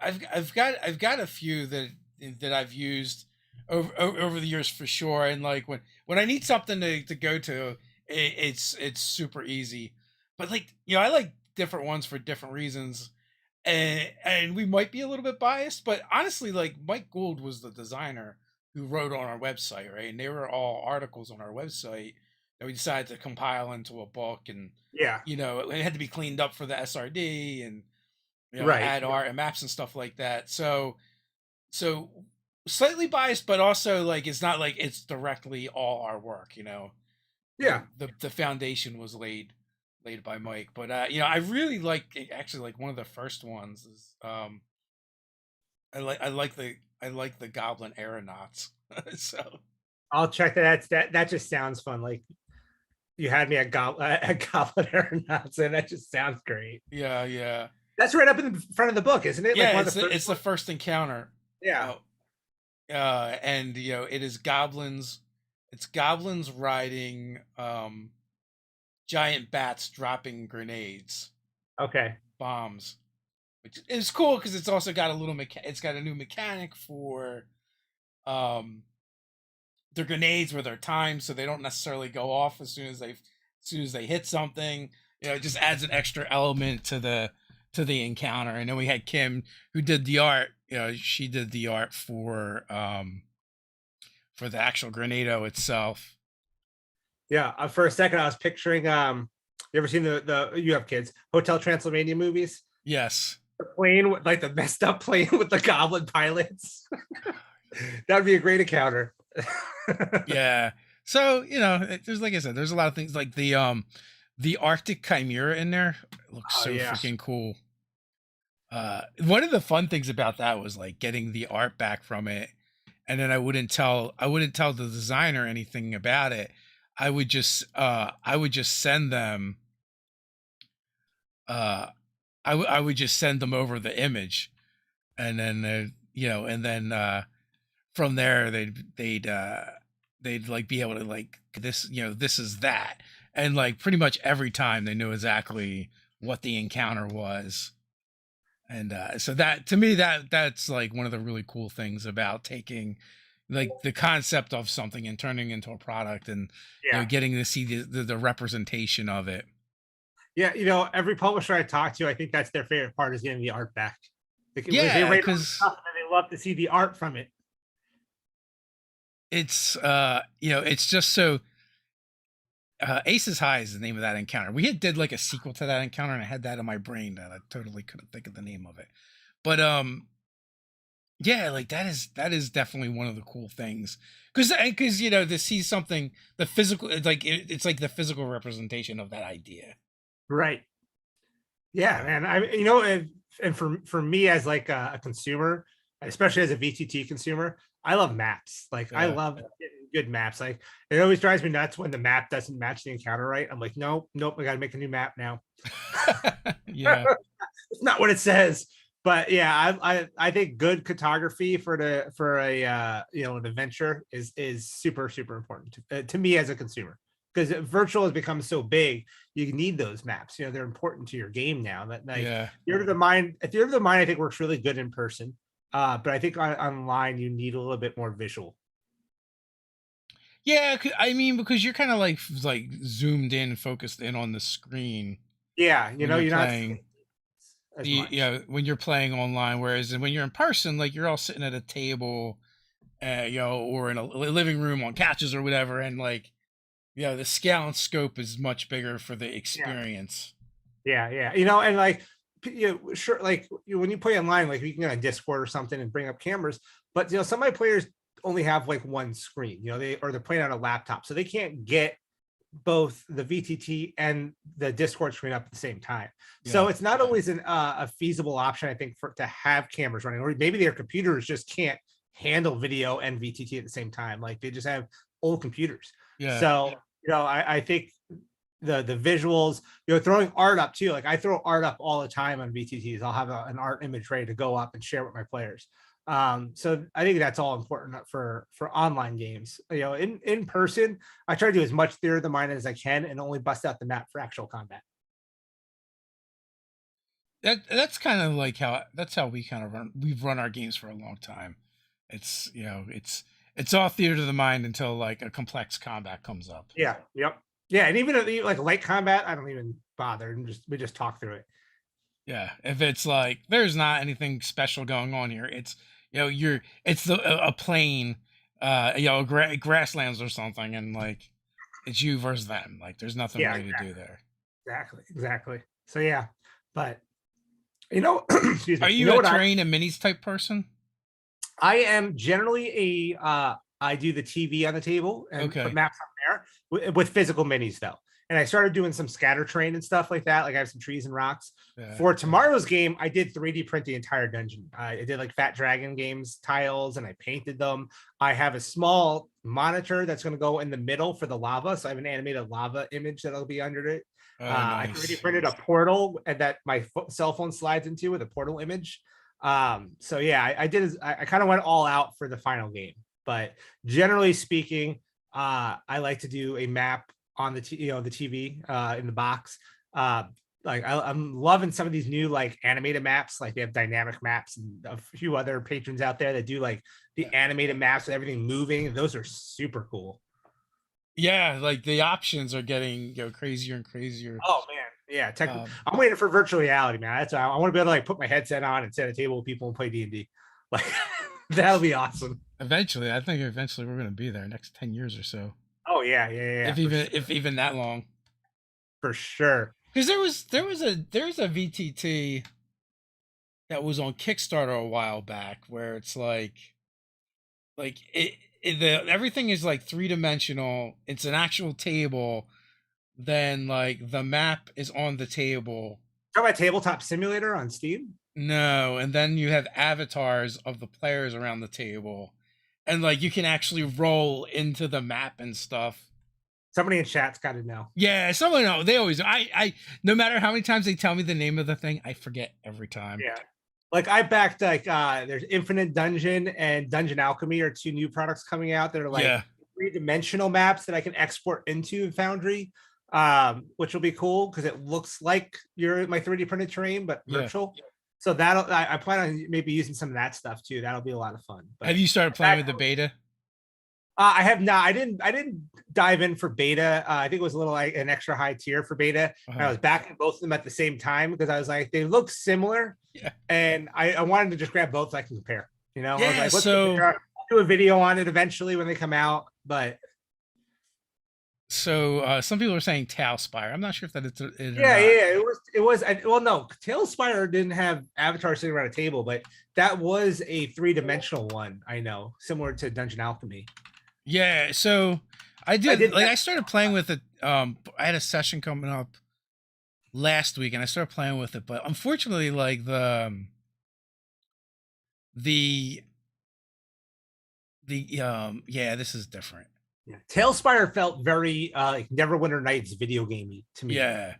I've got a few that I've used over the years for sure. And like when I need something to go to, it's super easy. But like, you know, I like different ones for different reasons. And we might be a little bit biased, but honestly, like Mike Gould was the designer who wrote on our website, right? And they were all articles on our website that we decided to compile into a book. And Yeah. you know, it had to be cleaned up for the SRD, and you know, Right. add art and maps and stuff like that. So slightly biased, but also like it's not like it's directly all our work, you know. Yeah. The foundation was laid by Mike. But you know, I really like actually like one of the first ones is I like the Goblin Aeronauts. So I'll check that. That just sounds fun. Like you had me at Goblin Aeronauts, and that just sounds great. yeah, yeah. That's right up in the front of the book, isn't it? Like Yeah, one of the first it's the first encounter. Yeah. And you know, it is goblins. It's goblins riding giant bats dropping grenades, Okay. bombs, which is cool because it's also got a little it's got a new mechanic for um their grenades where they're timed so they don't necessarily go off as soon as they hit something. You know, it just adds an extra element to the encounter. And then we had Kim who did the art. You know, she did the art for the actual Grenado itself. Yeah. For a second, I was picturing. You ever seen the you have kids Hotel Transylvania movies? Yes. The plane with like the messed up plane with the goblin pilots. That'd be a great encounter. Yeah. So, you know, there's like I said, there's a lot of things like the Arctic Chimera in there. It looks so freaking cool. One of the fun things about that was like getting the art back from it, and then I wouldn't tell the designer anything about it. I would just send them I would just send them over the image, and then you know, and then from there they'd like be able to like this, you know, this is that. And like pretty much every time they knew exactly what the encounter was. And so that to me that's like one of the really cool things about taking like the concept of something and turning into a product, and you know, getting to see the representation of it. Yeah, you know, every publisher I talk to, I think that's their favorite part is getting the art back. Yeah, they rate stuff and they love to see the art from it. It's you know, it's just so Aces High is the name of that encounter. We did like a sequel to that encounter, and I had that in my brain that I totally couldn't think of the name of it. But yeah, like that is definitely one of the cool things because you know, to see something, the physical, it's like it's like the physical representation of that idea. Right. Yeah, man. You know, and for me as like a consumer, especially as a VTT consumer, I love maps. Like I love good maps. Like it always drives me nuts when the map doesn't match the encounter right. I'm like, nope, I got to make a new map now. Yeah, it's not what it says. But yeah, I think good cartography for a you know, an adventure is super important to me as a consumer, because virtual has become so big. You need those maps. You know, they're important to your game now. That like Theater of the Mind, I think works really good in person. But I think online you need a little bit more visual. yeah. I mean, because you're kind of like zoomed in, focused in on the screen. Yeah, you know, you're playing. not You know, when you're playing online, whereas when you're in person, like you're all sitting at a table, you know, or in a living room on couches or whatever, and like, you know, the scale and scope is much bigger for the experience. Yeah. You know, and like, you know, sure, like when you play online, like you can get on Discord or something and bring up cameras, but you know, some of my players only have like one screen. You know, they're playing on a laptop, so they can't get both the VTT and the Discord screen up at the same time. So it's not always a feasible option, I think, to have cameras running, or maybe their computers just can't handle video and VTT at the same time. Like they just have old computers. Yeah. So, I think the visuals, throwing art up too. Like I throw art up all the time on VTTs. I'll have an art image ready to go up and share with my players. So I think that's all important for online games. In person, I try to do as much theater of the mind as I can and only bust out the map for actual combat. That's kind of like how we kind of we've run our games for a long time. It's it's all theater to the mind until like a complex combat comes up. Yeah. Yep. Yeah. And even like light combat, I don't even bother. And we just talk through it. Yeah, if it's like there's not anything special going on here, it's it's a plain, grasslands or something, and like it's you versus them. Like there's nothing Yeah. really to do there. Exactly. So yeah, but excuse Are me. You you know a what terrain and minis type person? I am generally I do the TV on the table and Okay. put maps on there with physical minis though. And I started doing some scatter terrain and stuff like that. Like I have some trees and rocks. Yeah. For tomorrow's game, I did 3D print the entire dungeon. I did like Fat Dragon Games tiles and I painted them. I have a small monitor that's going to go in the middle for the lava. So I have an animated lava image that'll be under it. Oh, I nice. 3D printed a portal and that my cell phone slides into with a portal image. So yeah, I kind of went all out for the final game, but generally speaking, I like to do a map on the the TV in the box. Like I'm loving some of these new like animated maps. Like they have dynamic maps and a few other patrons out there that do like the animated maps with everything moving. Those are super cool. Yeah, like the options are getting crazier and crazier. Oh man, yeah. I'm waiting for virtual reality, man. That's I want to be able to like put my headset on and sit at a table with people and play D&D. Like that'll be awesome. Eventually, I think eventually we're gonna be there next 10 years or so. Oh yeah. If even that long. For sure. Because there's a VTT that was on Kickstarter a while back where it's like everything is like 3-dimensional. It's an actual table. Then like the map is on the table. Talk about Tabletop Simulator on Steam. No, and then you have avatars of the players around the table, and like you can actually roll into the map and stuff. Somebody in chat's got to know. Yeah, someone know. They always. I no matter how many times they tell me the name of the thing, I forget every time. Yeah. Like I backed like there's Infinite Dungeon and Dungeon Alchemy are two new products coming out that are like 3-dimensional maps that I can export into Foundry, which will be cool because it looks like my 3D printed terrain but virtual. So I plan on maybe using some of that stuff too. That'll be a lot of fun. But have you started playing with the beta? I have not. I didn't dive in for beta. I think it was a little like an extra high tier for beta. I was backing both of them at the same time because I was like, they look similar. Yeah. And I wanted to just grab both so I can compare. Yeah. I was like, let's do a video on it eventually when they come out. But so some people are saying Tailspire. I'm not sure if that is. It was. Well, no, Tailspire didn't have Avatar sitting around a table, but that was a 3-dimensional one. I know, similar to Dungeon Alchemy. Yeah, so I started playing with it. I had a session coming up last week, and I started playing with it, but unfortunately, like the this is different. Yeah, Tailspire felt very like Neverwinter Nights video gamey to me. Yeah,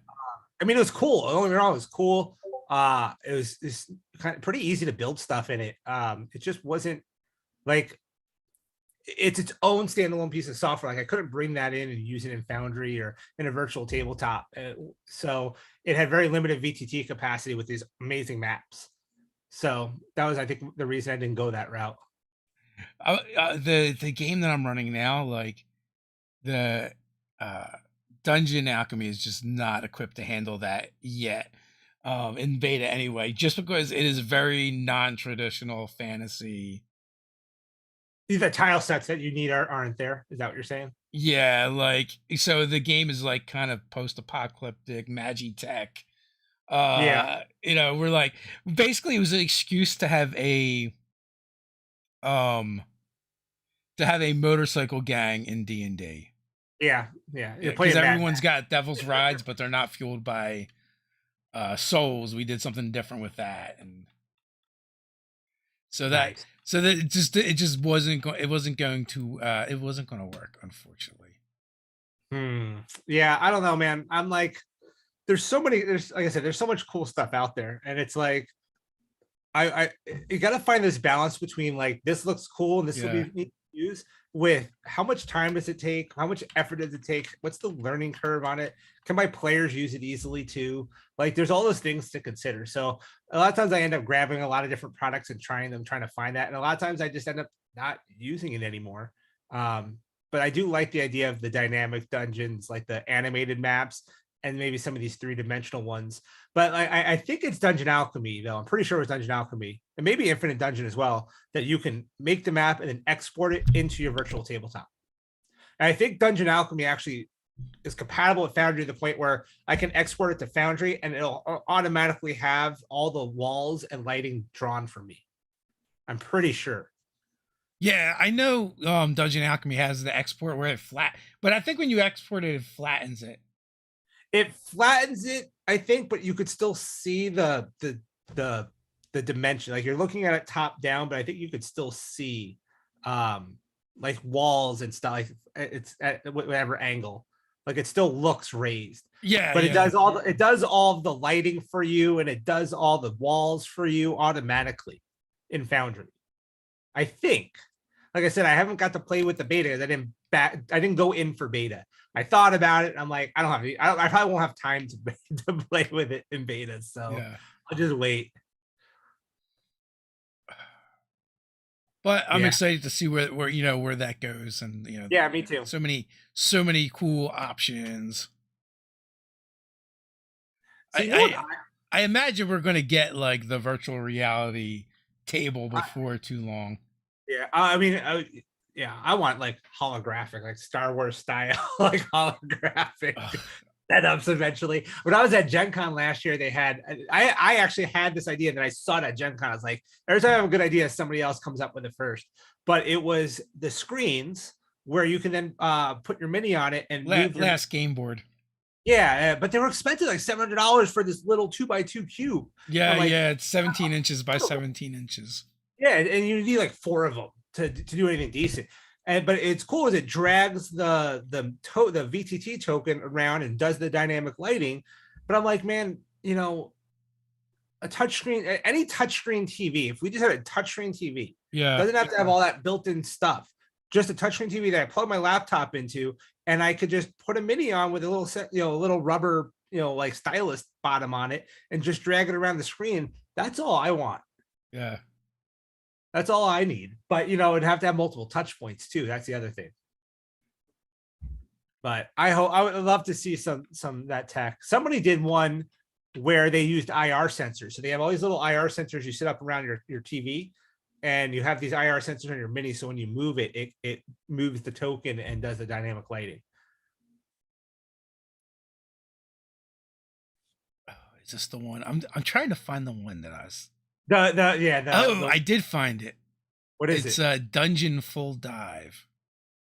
I mean it was cool. Don't get me wrong, it was cool. It was kind of pretty easy to build stuff in it. It just wasn't like it's its own standalone piece of software. Like I couldn't bring that in and use it in Foundry or in a virtual tabletop. So it had very limited VTT capacity with these amazing maps. So that was, I think, the reason I didn't go that route. The game that I'm running now, like the Dungeon Alchemy is just not equipped to handle that yet. In beta anyway, just because it is very non-traditional fantasy. The tile sets that you need aren't there. Is that what you're saying? Yeah, like so the game is like kind of post-apocalyptic Magitech. We're like basically it was an excuse to have a motorcycle gang in D&D. Yeah. Because everyone's got Devil's Rides, but they're not fueled by souls. We did something different with that, and so that So that it just wasn't going to work, unfortunately. Yeah, I don't know, man. I'm like, there's so many. There's like I said, there's so much cool stuff out there, and it's like I you got to find this balance between like this looks cool and this will Yeah. be neat to use with how much time does it take, how much effort does it take, what's the learning curve on it, can my players use it easily too? Like there's all those things to consider. So a lot of times I end up grabbing a lot of different products and trying them, trying to find that, and a lot of times I just end up not using it anymore. Um, but I do like the idea of the dynamic dungeons, like the animated maps, and maybe some of these three-dimensional ones. But I think it's Dungeon Alchemy, though. I'm pretty sure it's Dungeon Alchemy, and maybe Infinite Dungeon as well, that you can make the map and then export it into your virtual tabletop. And I think Dungeon Alchemy actually is compatible with Foundry to the point where I can export it to Foundry and it'll automatically have all the walls and lighting drawn for me. I'm pretty sure. Yeah, I know Dungeon Alchemy has the export where it flat, but I think when you export it, it flattens it. It flattens it, I think, but you could still see the the dimension. Like you're looking at it top down, but I think you could still see like walls and stuff. Like it's at whatever angle. Like it still looks raised. Yeah, But it yeah. does it does all of the lighting for you and it does all the walls for you automatically in Foundry. I think. Like I said, I haven't got to play with the beta. I didn't go in for beta. I thought about it. I'm like, I don't have. I probably won't have time to play with it in beta. So Yeah. I'll just wait. But I'm Yeah, excited to see where that goes, and yeah, me too. so many cool options. So you know what? I I imagine we're gonna get like the virtual reality table I, before too long. yeah, I mean, yeah, I want like holographic, like Star Wars style, like holographic Ugh. setups eventually. When I was at Gen Con last year, they had I actually had this idea that I saw it at Gen Con. I was like, every time I have a good idea, somebody else comes up with it first. But it was the screens where you can then put your mini on it and move your Last game board. yeah, but they were expensive, like $700 for this little 2x2 cube. Yeah, I'm like, yeah, it's 17 inches by 17 inches. yeah, and you need like four of them to do anything decent. And but it's cool as it drags the VTT token around and does the dynamic lighting. But I'm like, man, a touchscreen, any touchscreen TV. If we just had a touchscreen TV, Yeah. doesn't have to have all that built-in stuff. Just a touchscreen TV that I plug my laptop into, and I could just put a mini on with a little set, a little rubber, like stylus bottom on it, and just drag it around the screen. That's all I want. Yeah. That's all I need. But it'd have to have multiple touch points too. That's the other thing. But I would love to see some that tech. Somebody did one where they used IR sensors. So they have all these little IR sensors you set up around your TV, and you have these IR sensors on your mini. So when you move it, it moves the token and does the dynamic lighting. Oh, is this the one? I'm trying to find the one that I was. I did find it. What is It's it? a Dungeon Full Dive.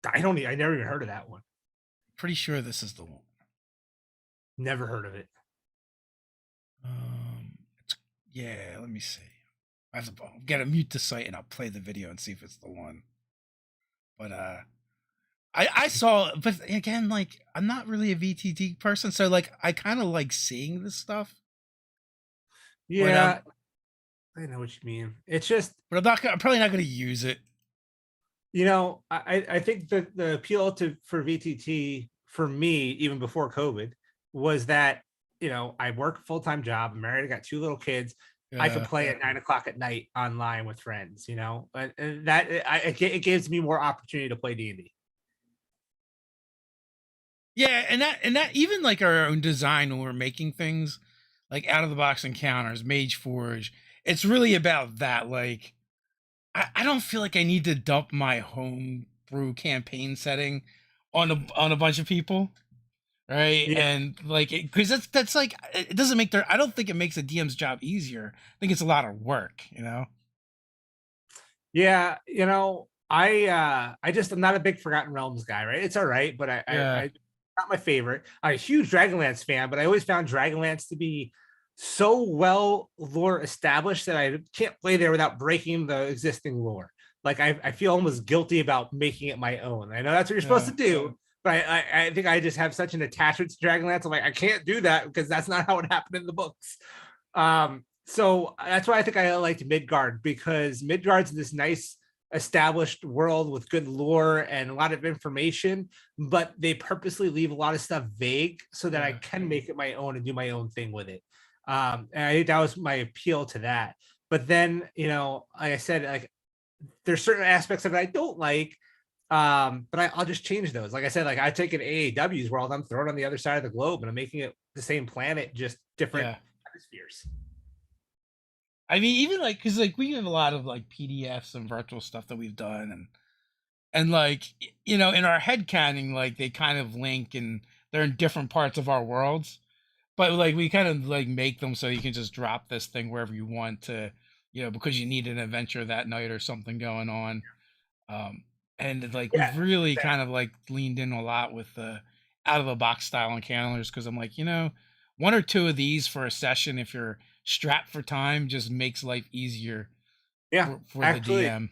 I never even heard of that one. Pretty sure this is the one. Never heard of it. It's, yeah, let me see. I'll gotta mute the site and I'll play the video and see if it's the one. But I saw, but again, like I'm not really a VTT person, so like I kind of like seeing this stuff. Yeah, I know what you mean. It's just, but I'm probably not gonna use it. I think that the appeal for VTT for me, even before COVID, was that I work a full-time job, I'm married, I got two little kids. I could play at 9 o'clock at night online with friends, and that it gives me more opportunity to play D&D. Yeah, and that even like our own design when we're making things like out of the box encounters, Mage Forge, it's really about that. Like I don't feel like I need to dump my homebrew campaign setting on a bunch of people. Right. Yeah. And like because that's like it doesn't make I don't think it makes a DM's job easier. I think it's a lot of work, Yeah, I'm not a big Forgotten Realms guy, right? It's all right, but I not my favorite. I'm a huge Dragonlance fan, but I always found Dragonlance to be so well lore established that I can't play there without breaking the existing lore. Like I feel almost guilty about making it my own. I know that's what you're supposed Yeah. to do, but I think I just have such an attachment to Dragonlance. I'm like, I can't do that because that's not how it happened in the books. So that's why I think I liked Midgard, because Midgard's this nice established world with good lore and a lot of information, but they purposely leave a lot of stuff vague so that I can make it my own and do my own thing with it. And I think that was my appeal to that. But then, you know, like I said, like there's certain aspects of it I don't like, but I'll just change those. Like I said, like I take an AAW's world, I'm throwing on the other side of the globe and I'm making it the same planet, just different hemispheres. I mean, even like, because like we have a lot of like PDFs and virtual stuff that we've done, and like, you know, in our head canon, like they kind of link and they're in different parts of our worlds, but like we kind of like make them so you can just drop this thing wherever you want to, you know, because you need an adventure that night or something going on. And like Yeah, we've really kind of like leaned in a lot with the out of the box style encounters, because I'm like, you know, one or two of these for a session, if you're strapped for time, just makes life easier yeah. for the Actually, DM.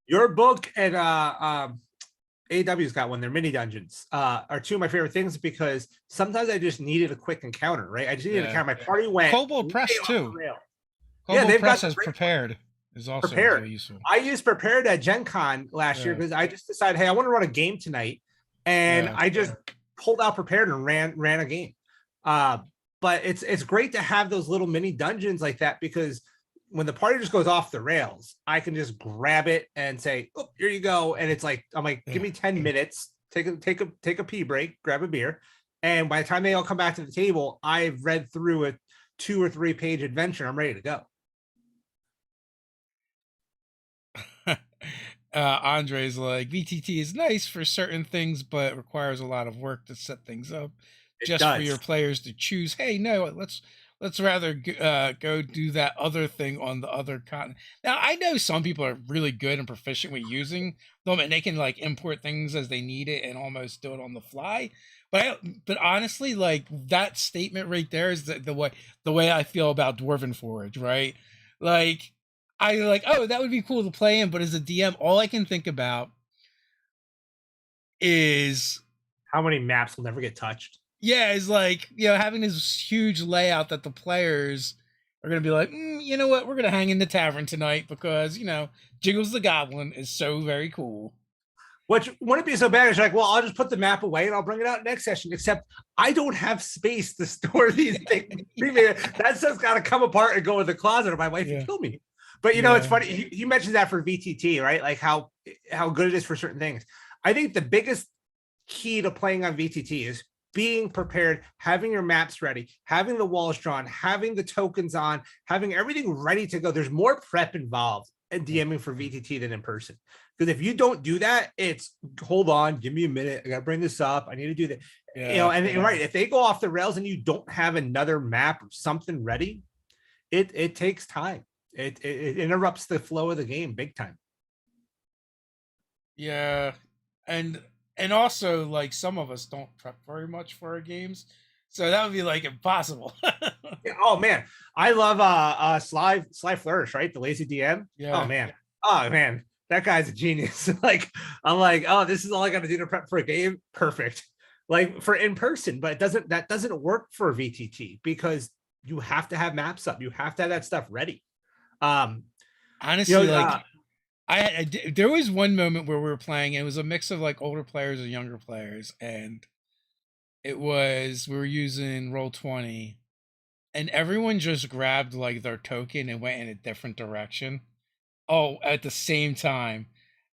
your book and AW's got one. They're mini dungeons. Are two of my favorite things because sometimes I just needed a quick encounter, right? I just needed to Yeah. encounter. My party went Kobold Press way off the too. rail. Yeah, Kobold they've Press got has great prepared is also prepared. really useful. I used prepared at Gen Con last year Yeah. because I just decided, hey, I want to run a game tonight, and Yeah. I just pulled out prepared and ran a game. But it's great to have those little mini dungeons like that, because when the party just goes off the rails, I can just grab it and say, "Oh, here you go." And it's like, I'm like, give me 10 minutes, take a pee break, grab a beer, and by the time they all come back to the table, I've read through a 2 or 3 page adventure. I'm ready to go. Andre's like, VTT is nice for certain things, but requires a lot of work to set things up It just for your does. players to choose. Hey, no, let's rather go do that other thing on the other continent. Now, I know some people are really good and proficient with using them, and they can like import things as they need it and almost do it on the fly. But honestly, like that statement right there is the way I feel about Dwarven Forge, right? Like I like, oh, that would be cool to play in, but as a DM, all I can think about is How many maps will never get touched? yeah, is like, you know, having this huge layout that the players are gonna be like, you know what, we're gonna hang in the tavern tonight because, you know, Jiggles the Goblin is so very cool. Which wouldn't be so bad. It's like, well, I'll just put the map away and I'll bring it out next session. Except I don't have space to store these things. That stuff's got to come apart and go in the closet, or my wife would kill me. But you know, it's funny. You mentioned that for VTT, right? Like how good it is for certain things. I think the biggest key to playing on VTT is being prepared, having your maps ready, having the walls drawn, having the tokens on, having everything ready to go. There's more prep involved in DMing for VTT than in person. Because if you don't do that, it's hold on, give me a minute. I got to bring this up. I need to do that. You know, and right, if they go off the rails and you don't have another map or something ready, it takes time. It interrupts the flow of the game big time. Yeah, and also like some of us don't prep very much for our games, so that would be like impossible. Yeah, oh man, I love Sly Flourish, right? The lazy DM. Yeah. Oh man, that guy's a genius. Like I'm like, oh, this is all I got to do to prep for a game. Perfect. Like for in person, but that doesn't work for VTT because you have to have maps up. You have to have that stuff ready. Honestly, you know, like there was one moment where we were playing, and it was a mix of like older players and younger players, and we were using Roll20, and everyone just grabbed like their token and went in a different direction. Oh, at the same time,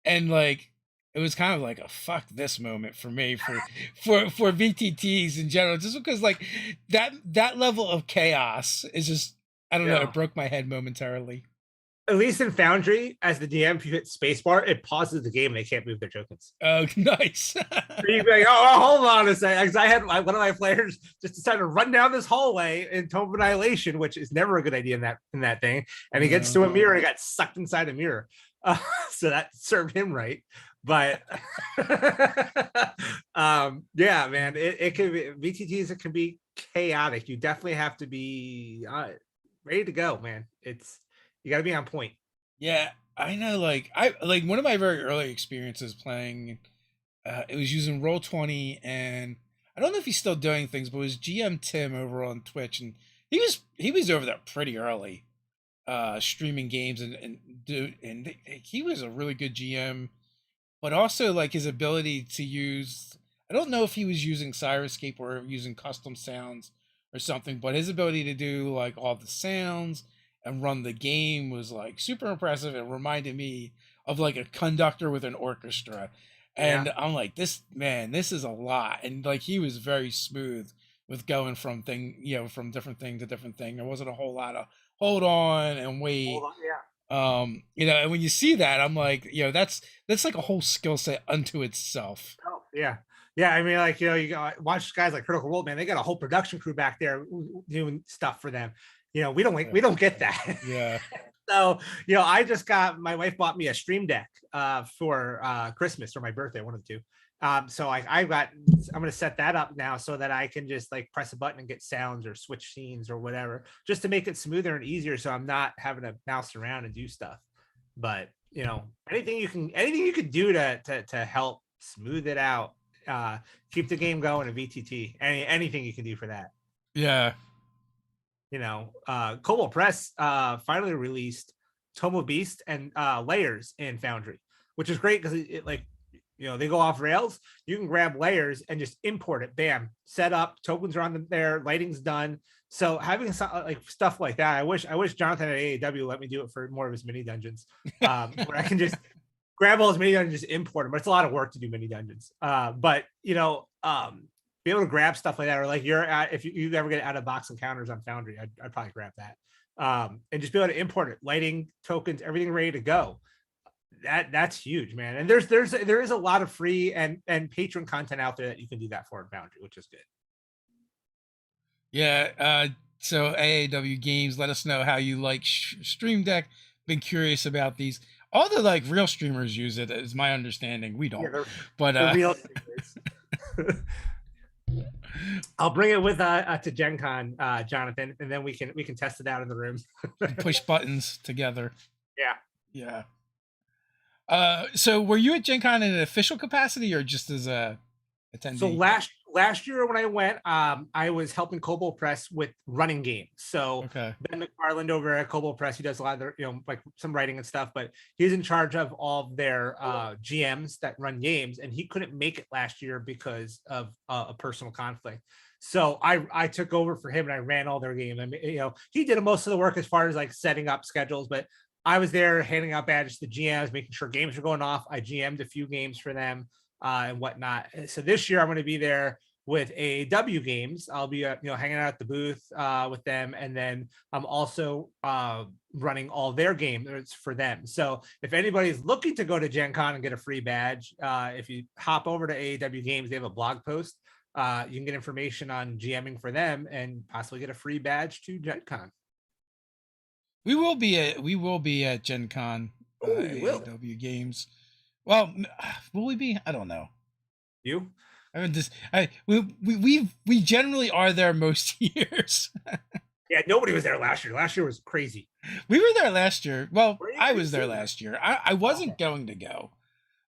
and like it was kind of like a fuck this moment for me for VTTs in general, just because like that level of chaos is just, I don't know, it broke my head momentarily. At least in Foundry, as the DM, if you hit spacebar, it pauses the game and they can't move their tokens. Oh, nice. You'd be like, oh, hold on a second. Because I had one of my players just decide to run down this hallway in Tome of Annihilation, which is never a good idea in that thing. And he gets to a mirror and he got sucked inside a mirror. So that served him right. but yeah, man, it can be VTTs. It can be chaotic. You definitely have to be ready to go, man. You got to be on point. Yeah, I know. Like I like one of my very early experiences playing. It was using Roll20, and I don't know if he's still doing things, but it was GM Tim over on Twitch, and he was over there pretty early, streaming games and he was a really good GM, but also like his ability to use. I don't know if he was using Cyruscape or using custom sounds or something, but his ability to do like all the sounds and run the game was like super impressive. It reminded me of like a conductor with an orchestra. Yeah. And I'm like, this man, this is a lot. And like he was very smooth with going from from different thing to different thing. There wasn't a whole lot of hold on and Hold wait. on. Yeah. And when you see that, I'm like, that's like a whole skill set unto itself. Oh, yeah. Yeah. I mean, like, you got watch guys like Critical Role, man. They got a whole production crew back there doing stuff for them. We don't get that. Yeah. So, I just my wife bought me a stream deck for Christmas or my birthday, one of the two. So I'm going to set that up now so that I can just like press a button and get sounds or switch scenes or whatever, just to make it smoother and easier. So I'm not having to mouse around and do stuff. But, anything you can do to help smooth it out, keep the game going in VTT, anything you can do for that. Yeah. Cobalt Press finally released Tomo Beast and layers in Foundry, which is great because it like, they go off rails. You can grab layers and just import it. Bam, set up. Tokens are on there. Lighting's done. So having like stuff like that, I wish Jonathan at AAW let me do it for more of his mini dungeons, where I can just grab all his mini dungeons, just import them. But it's a lot of work to do mini dungeons. But be able to grab stuff like that, or like if you ever get out of box encounters on Foundry, I'd probably grab that, and just be able to import it, lighting, tokens, everything ready to go. That's huge, man. And there is a lot of free and patron content out there that you can do that for in Foundry, which is good. Yeah. So AAW Games, let us know how you like Stream Deck. Been curious about these. All the like real streamers use it, is my understanding. We don't, but the real streamers. I'll bring it with to Gen Con, Jonathan, and then we can test it out in the room. Push buttons together. Yeah. So were you at Gen Con in an official capacity or just as a attendee? So last year when I went, I was helping Cobalt Press with running games. So okay. Ben McFarland over at Cobalt Press, he does a lot of their, like some writing and stuff, but he's in charge of all of their GMs that run games, and he couldn't make it last year because of a personal conflict. So I took over for him and I ran all their games. I mean, he did most of the work as far as like setting up schedules, but I was there handing out badges to GMs, making sure games were going off. I GM'd a few games for them and whatnot. So this year I'm going to be there with AAW Games. I'll be hanging out at the booth with them, and then I'm also running all their games for them. So if anybody's looking to go to Gen Con and get a free badge, if you hop over to AAW Games, they have a blog post. You can get information on GMing for them and possibly get a free badge to Gen Con. We will be at Gen Con, AAW Games. Well, will we be? I don't know. You? I mean, we generally are there most years. Yeah, nobody was there last year. Last year was crazy. We were there last year. Well, I was there last year. I wasn't going to go,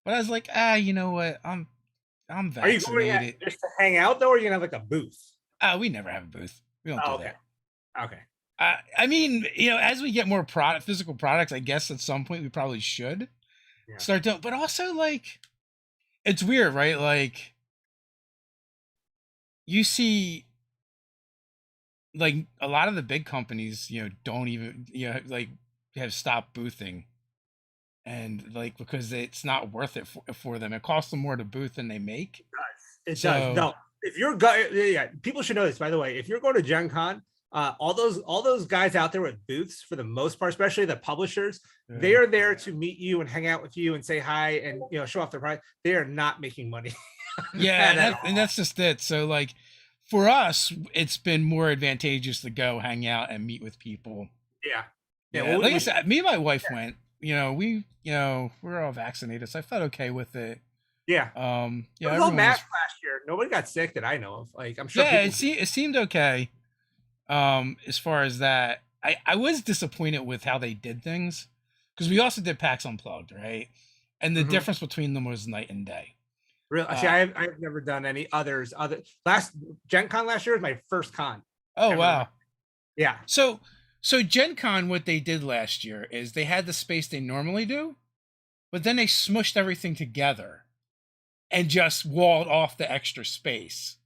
but I was like, you know what? I'm vaccinated. Are you going just to hang out though, or are you gonna have like a booth? We never have a booth. We don't do that. Okay. I mean, as we get more physical products, I guess at some point we probably should start doing. But also, like, it's weird, right? Like, you see, like, a lot of the big companies, don't even, like, have stopped boothing, and like because it's not worth it for them. It costs them more to booth than they make. It does. No, if you're people should know this. By the way, if you're going to Gen Con, all those guys out there with booths, for the most part, especially the publishers, they are there to meet you and hang out with you and say hi and show off their product. They are not making money. And that's just it. So like for us, it's been more advantageous to go hang out and meet with people. Yeah. Like I said, me and my wife went. we're all vaccinated, so I felt okay with it. Yeah. It Yeah, was all everyone was. masked last year. Nobody got sick that I know of. Like, I'm sure Yeah, people did. it seemed okay. As far as that, I was disappointed with how they did things because we also did PAX Unplugged, right? And the Mhm. difference between them was night and day. Real. See, Uh, I've never done any others. Last Gen Con last year was my first con oh ever. wow. Yeah. So Gen Con, what they did last year is they had the space they normally do, but then they smushed everything together and just walled off the extra space.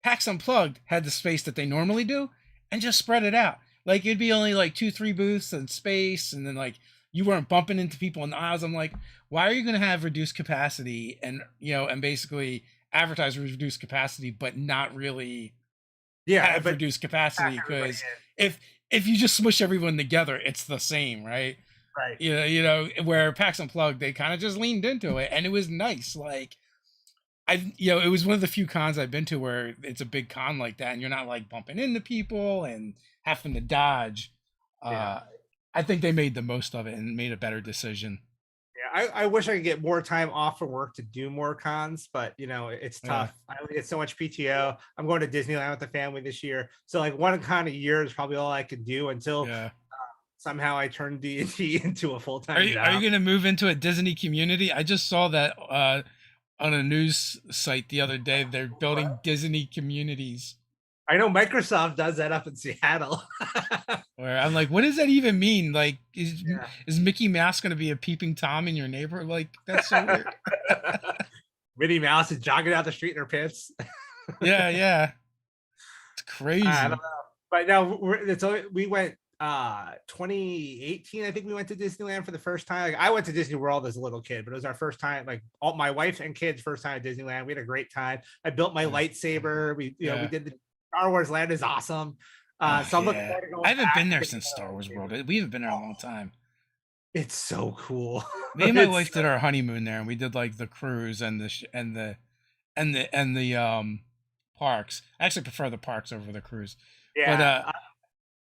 PAX Unplugged had the space that they normally do and just spread it out. Like it'd be only like 2, 3 booths and space, and then like you weren't bumping into people in the aisles. I'm like, why are you going to have reduced capacity and and basically advertise reduced capacity, but not really Yeah. have But reduced pack capacity? everybody Because in. if you just smush everyone together, it's the same, right? Right. Where PAX Unplugged, they kind of just leaned into it, and it was nice. Like it was one of the few cons I've been to where it's a big con like that, and you're not like bumping into people and having to dodge. Yeah. Uh, I think they made the most of it and made a better decision. Yeah. I wish I could get more time off from work to do more cons, but it's Yeah, tough. I only get so much PTO. I'm going to Disneyland with the family this year. So like one con a year is probably all I could do until yeah. somehow I turn D&D into a Are full-time you job. going to move into a Disney community? I just saw that on a news site the other day. They're building Disney communities. I know Microsoft does that up in Seattle. Where I'm like, what does that even mean? Like, Yeah. is Mickey Mouse going to be a peeping tom in your neighbor? Like, that's so weird. Minnie Mouse is jogging out the street in her pants. Yeah, yeah, it's I don't crazy. know. But now we went 2018. I think we went to Disneyland for the first time. Like, I went to Disney World as a little kid, but it was our first time, like all my wife and kids' first time at Disneyland. We had a great time. I built my Yeah, lightsaber. We yeah. did the Star Wars land is awesome. Oh So I'm looking yeah. forward to I going haven't back been and there getting since Star Wars another World. lightsaber. We haven't been there a Oh, long time. it's so cool. Me and my It's wife did our honeymoon there, and we did like the cruise and the parks. I actually prefer the parks over the cruise, but yeah.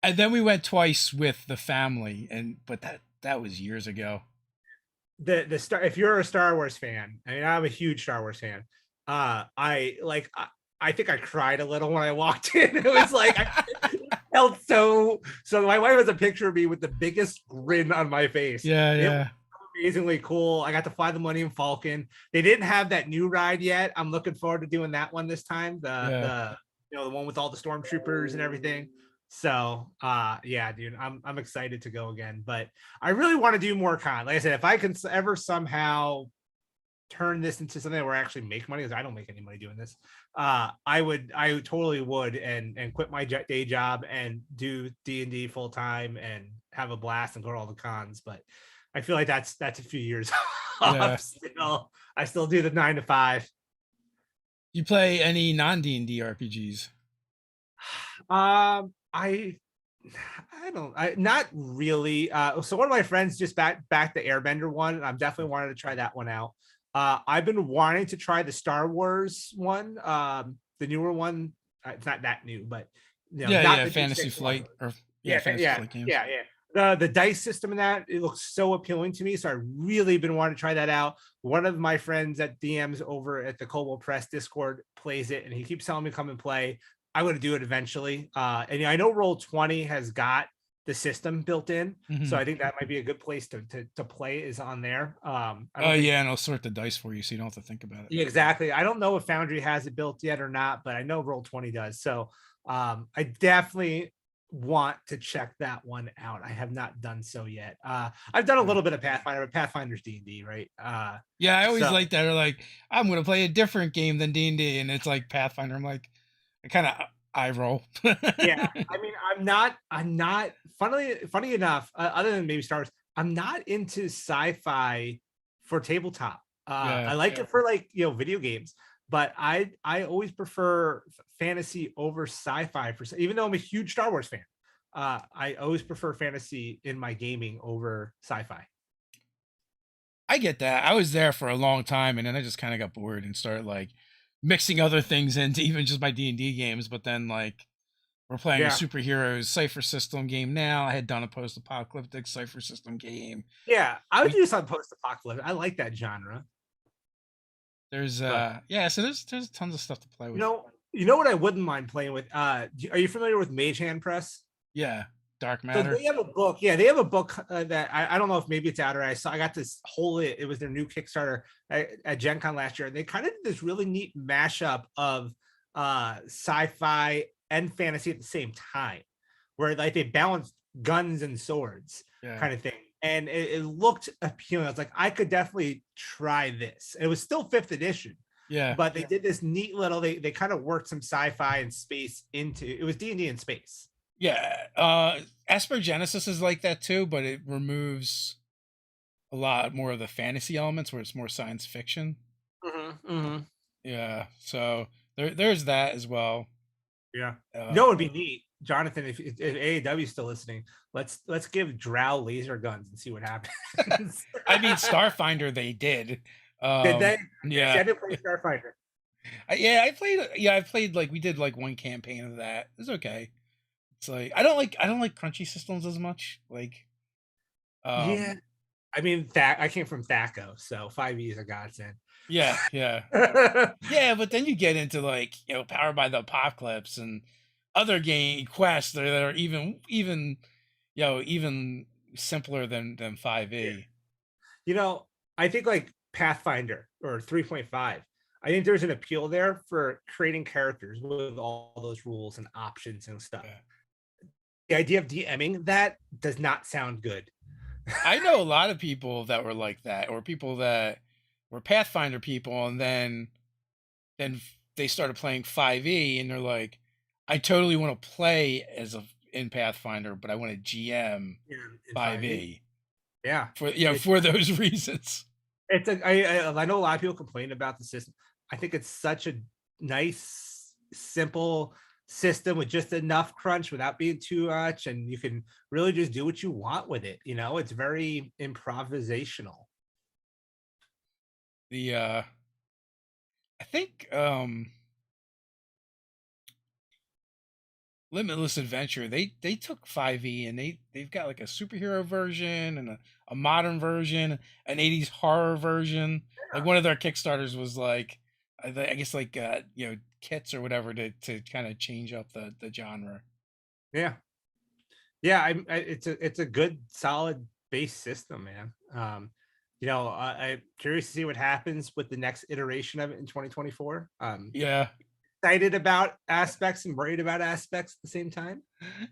and then we went twice with the family, and but that was years ago. The star if you're a Star Wars fan, I mean I'm a huge Star Wars fan. I think I cried a little when I walked in. It was like I felt so my wife has a picture of me with the biggest grin on my face. Yeah, It was yeah, amazingly cool. I got to fly the Millennium Falcon. They didn't have that new ride yet. I'm looking forward to doing that one this time. yeah. The one with all the stormtroopers and everything. So yeah, dude, I'm excited to go again. But I really want to do more con. Like I said, if I can ever somehow turn this into something where I actually make money, because I don't make any money doing this, I totally would, and quit my day job and do D&D full time and have a blast and go to all the cons. But I feel like that's a few years Yeah. off still. I still do the 9 to 5. You play any non D&D RPGs? I don't I not really. So one of my friends just back the Airbender one, and I'm definitely wanted to try that one out. I've been wanting to try the Star Wars one, the newer one. It's not that new, but Yeah, not yeah. the Fantasy D6 one. Flight or yeah, Yeah, Fantasy Flight games. yeah. The dice system in that, it looks so appealing to me. So I really been wanting to try that out. One of my friends at DMs over at the Cobalt Press Discord plays it, and he keeps telling me come and play. I'm going to do it eventually. And I know Roll20 has got the system built in, so Hmm. I think that might be a good place to play is on there. I Oh don't think yeah, and I'll sort the dice for you, so you don't have to think about it. yeah, exactly. I don't know if Foundry has it built yet or not, but I know Roll20 does. So I definitely want to check that one out. I have not done so yet. I've done a Yeah. little bit of Pathfinder, but Pathfinder's D&D, right? Yeah, I always So like that. Or like, I'm gonna play a different game than D&D, and it's like Pathfinder. I'm like, I kind of eye roll. yeah, I mean, I'm not funny enough, other than maybe Star Wars, I'm not into sci-fi for tabletop. Yeah, I like it for like, video games, but I always prefer fantasy over sci-fi for even though I'm a huge Star Wars fan. I always prefer fantasy in my gaming over sci-fi. I get that. I was there for a long time, and then I just kind of got bored and started like mixing other things into even just my D&D games. But then like We're playing a Yeah. superheroes cipher system game now. I had done a post-apocalyptic cipher system game. Yeah. I would We do some post-apocalyptic. I like that genre. there's But yeah, so there's tons of stuff to play with. you know what I wouldn't mind playing with? Are you familiar with Mage Hand Press? Yeah, dark So matter. they have a book. Yeah, they have a book that I don't know if maybe it's out or I got this whole it was their new Kickstarter at Gen Con last year. And they kind of did this really neat mashup of sci-fi and fantasy at the same time, where like they balanced guns and swords Yeah, kind of thing. And it looked appealing. I was like, I could definitely try this. It was still 5th edition, yeah, but they did this neat little, they kind of worked some sci-fi and space into it was D&D in space. yeah. Aspergenesis is like that too, but it removes a lot more of the fantasy elements where it's more science fiction. Yeah, so there's that as well. Yeah. Uh, No, it'd be neat. Jonathan, if AAW is still listening, let's give Drow laser guns and see what happens. I mean, Starfinder they did. Did they? Yeah, See, I didn't play Starfinder. yeah. I played. Yeah, I played like we did like one campaign of that. It's okay. It's like I don't like crunchy systems as much. Like, Yeah. um, I mean, that I came from THACO, so 5e is a godsend. yeah, yeah, yeah. But then you get into like Powered by the Apocalypse and other game quests that are even simpler than Yeah. 5e. I think like Pathfinder or 3.5. I think there's an appeal there for creating characters with all those rules and options and stuff. Yeah. The idea of DMing that does not sound good. I know a lot of people that were like that, or people that were Pathfinder people, and then they started playing 5e, and they're like, I totally want to play in Pathfinder, but I want to GM In 5e. 5e Yeah. for those reasons. I know a lot of people complain about the system. I think it's such a nice, simple system with just enough crunch without being too much, and you can really just do what you want with it. It's very improvisational. The I think Limitless Adventure they took 5e and they've got like a superhero version and a modern version, an 80s horror version. Like one of their Kickstarters was like I guess like kits or whatever to kind of change up the genre. Yeah, yeah. It's a good solid base system, man. I'm curious to see what happens with the next iteration of it in 2024. Yeah. Excited about aspects and worried about aspects at the same time.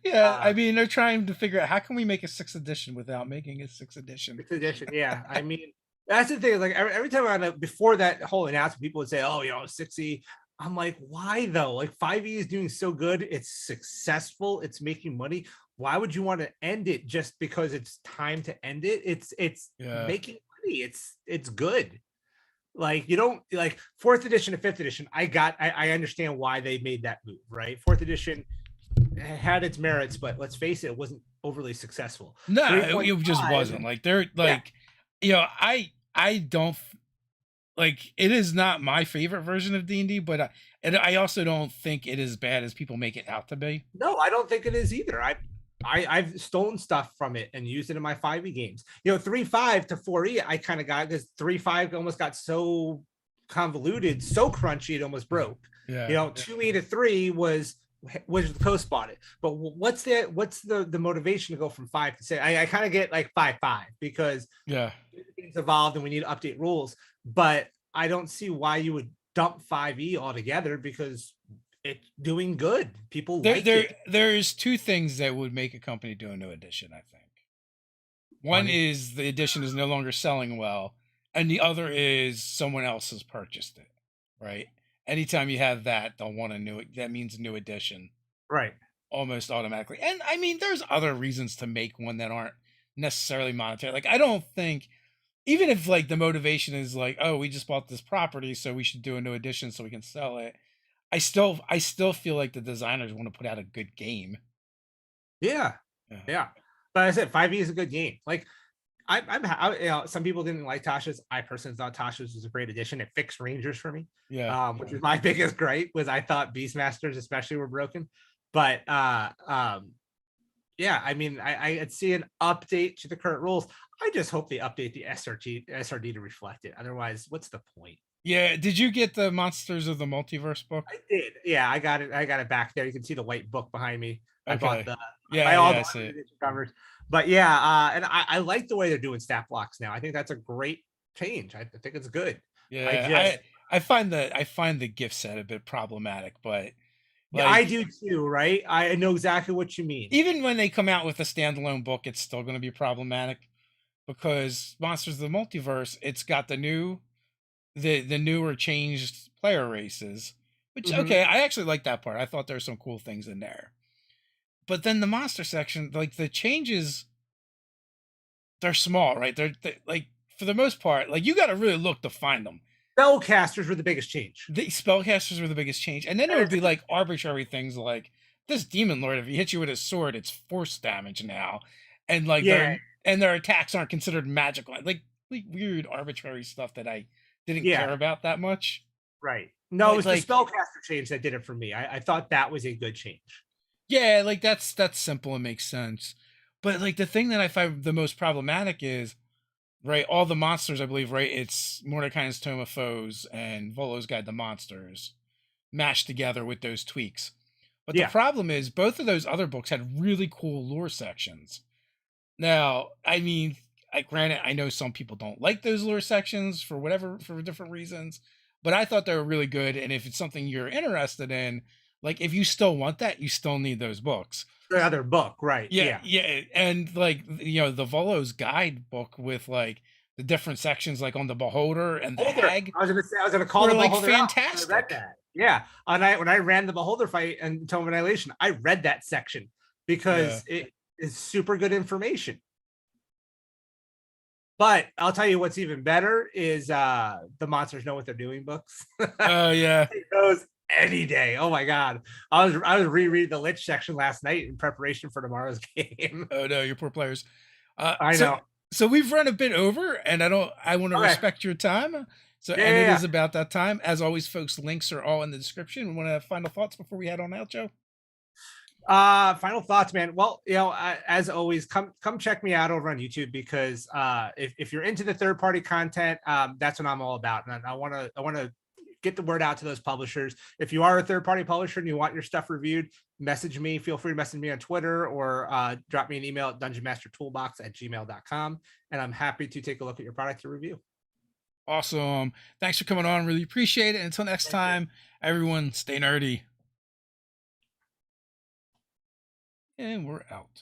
Yeah, I mean they're trying to figure out how can we make a 6th edition without making a 6th edition. 6th edition, yeah. I mean, that's the thing. Like every time before that whole announcement, people would say, "Oh, 6e." I'm like, why though? Like 5e is doing so good, it's successful, it's making money. Why would you want to end it just because it's time to end it? It's Yeah. making money. It's good. Like you don't like 4th edition to 5th edition. I understand why they made that move, right? 4th edition had its merits, but let's face it wasn't overly successful. No, it just 3.5 wasn't. Like they're like I don't like it is not my favorite version of D&D, but I also don't think it is bad as people make it out to be. No, I don't think it is either. I've stolen stuff from it and used it in my 5e games. 3.5 to 4e, I kind of got this 3.5 almost got so convoluted, so crunchy, it almost broke. Yeah. 2e to 3 was the post bought it. But what's the motivation to go from 5 to 6? I kind of get like 5.5 because things evolved and we need to update rules. But I don't see why you would dump 5e altogether because it's doing good. People like it. There's two things that would make a company do a new edition, I think. One is the edition is no longer selling well, and the other is someone else has purchased it, right? Anytime you have that, they'll want that means a new edition. Right. Almost automatically. And I mean, there's other reasons to make one that aren't necessarily monetary. Like, I don't think, even if like the motivation is like, oh, we just bought this property, so we should do a new edition so we can sell it. I still feel like the designers want to put out a good game. Yeah. But I said 5e is a good game. Like some people didn't like Tasha's. I personally thought Tasha's was a great addition. It fixed Rangers for me. Yeah. Which is my biggest gripe was I thought Beastmasters especially were broken. But yeah, I mean, I'd see an update to the current rules. I just hope they update the SRD to reflect it. Otherwise, what's the point? Yeah, did you get the Monsters of the Multiverse book? I did. Yeah, I got it. I got it back there. You can see the white book behind me. I bought Okay. the my Yeah, all yeah, the I see it. edition covers. But yeah, and I like the way they're doing stat blocks now. I think that's a great change. I think it's good. I Yeah, just I find the gift set a bit problematic, but yeah, I like do too, right? I know exactly what you mean. even when they come out with a standalone book, it's still going to be problematic because Monsters of the Multiverse, it's got the newer changed player races, which Mhm. okay, I actually like that part. I thought there were some cool things in there. But then the monster section, like the changes, they're small, right? They're like for the most part, like you got to really look to find them. Spellcasters were the biggest change. The spellcasters were the biggest change, and then it That would is be like arbitrary things like this demon lord. If he hits you with his sword, it's force damage now, and like yeah, their attacks aren't considered magical. Like weird arbitrary stuff that I didn't yeah, care about that much. right. No, it But was the like spellcaster change that did it for me. I thought that was a good change. yeah, like that's simple and makes sense. But like the thing that I find the most problematic is right, all the monsters, I believe, right? It's Mordecai's Tome of Foes and Volo's Guide to Monsters mashed together with those tweaks. But the Yeah. problem is both of those other books had really cool lore sections. Now, I mean, granted, I know some people don't like those lore sections for different reasons, but I thought they were really good. And if it's something you're interested in, like if you still want that, you still need those books. The other book, right? Yeah, Yeah. yeah, and like the Volo's guide book with like the different sections, like on the Beholder and the Beholder. Hag, I was gonna call were the like Beholder out. I read fantastic. that. Yeah. And I when I ran the Beholder fight and Tome of Annihilation, I read that section Yeah. because it is super good information. But I'll tell you what's even better is the Monsters Know What They're Doing books. Oh yeah. Those any day. Oh my god. I was rereading the Lich section last night in preparation for tomorrow's game. Oh no, your poor players. I So know. we've run a bit over, and I want to Okay. respect your time. So Yeah, and yeah, it yeah. is about that time. As always, folks, links are all in the description. Want to final thoughts before we head on out, Joe? Final thoughts, man. Well, as always, come check me out over on YouTube because if you're into the third party content, that's what I'm all about. And I want to get the word out to those publishers. If you are a third party publisher and you want your stuff reviewed, message me. Feel free to message me on Twitter or drop me an email at dungeonmastertoolbox@gmail.com. And I'm happy to take a look at your product to review. Awesome. Thanks for coming on. Really appreciate it. Until next Thank you. time, everyone, stay nerdy. And we're out.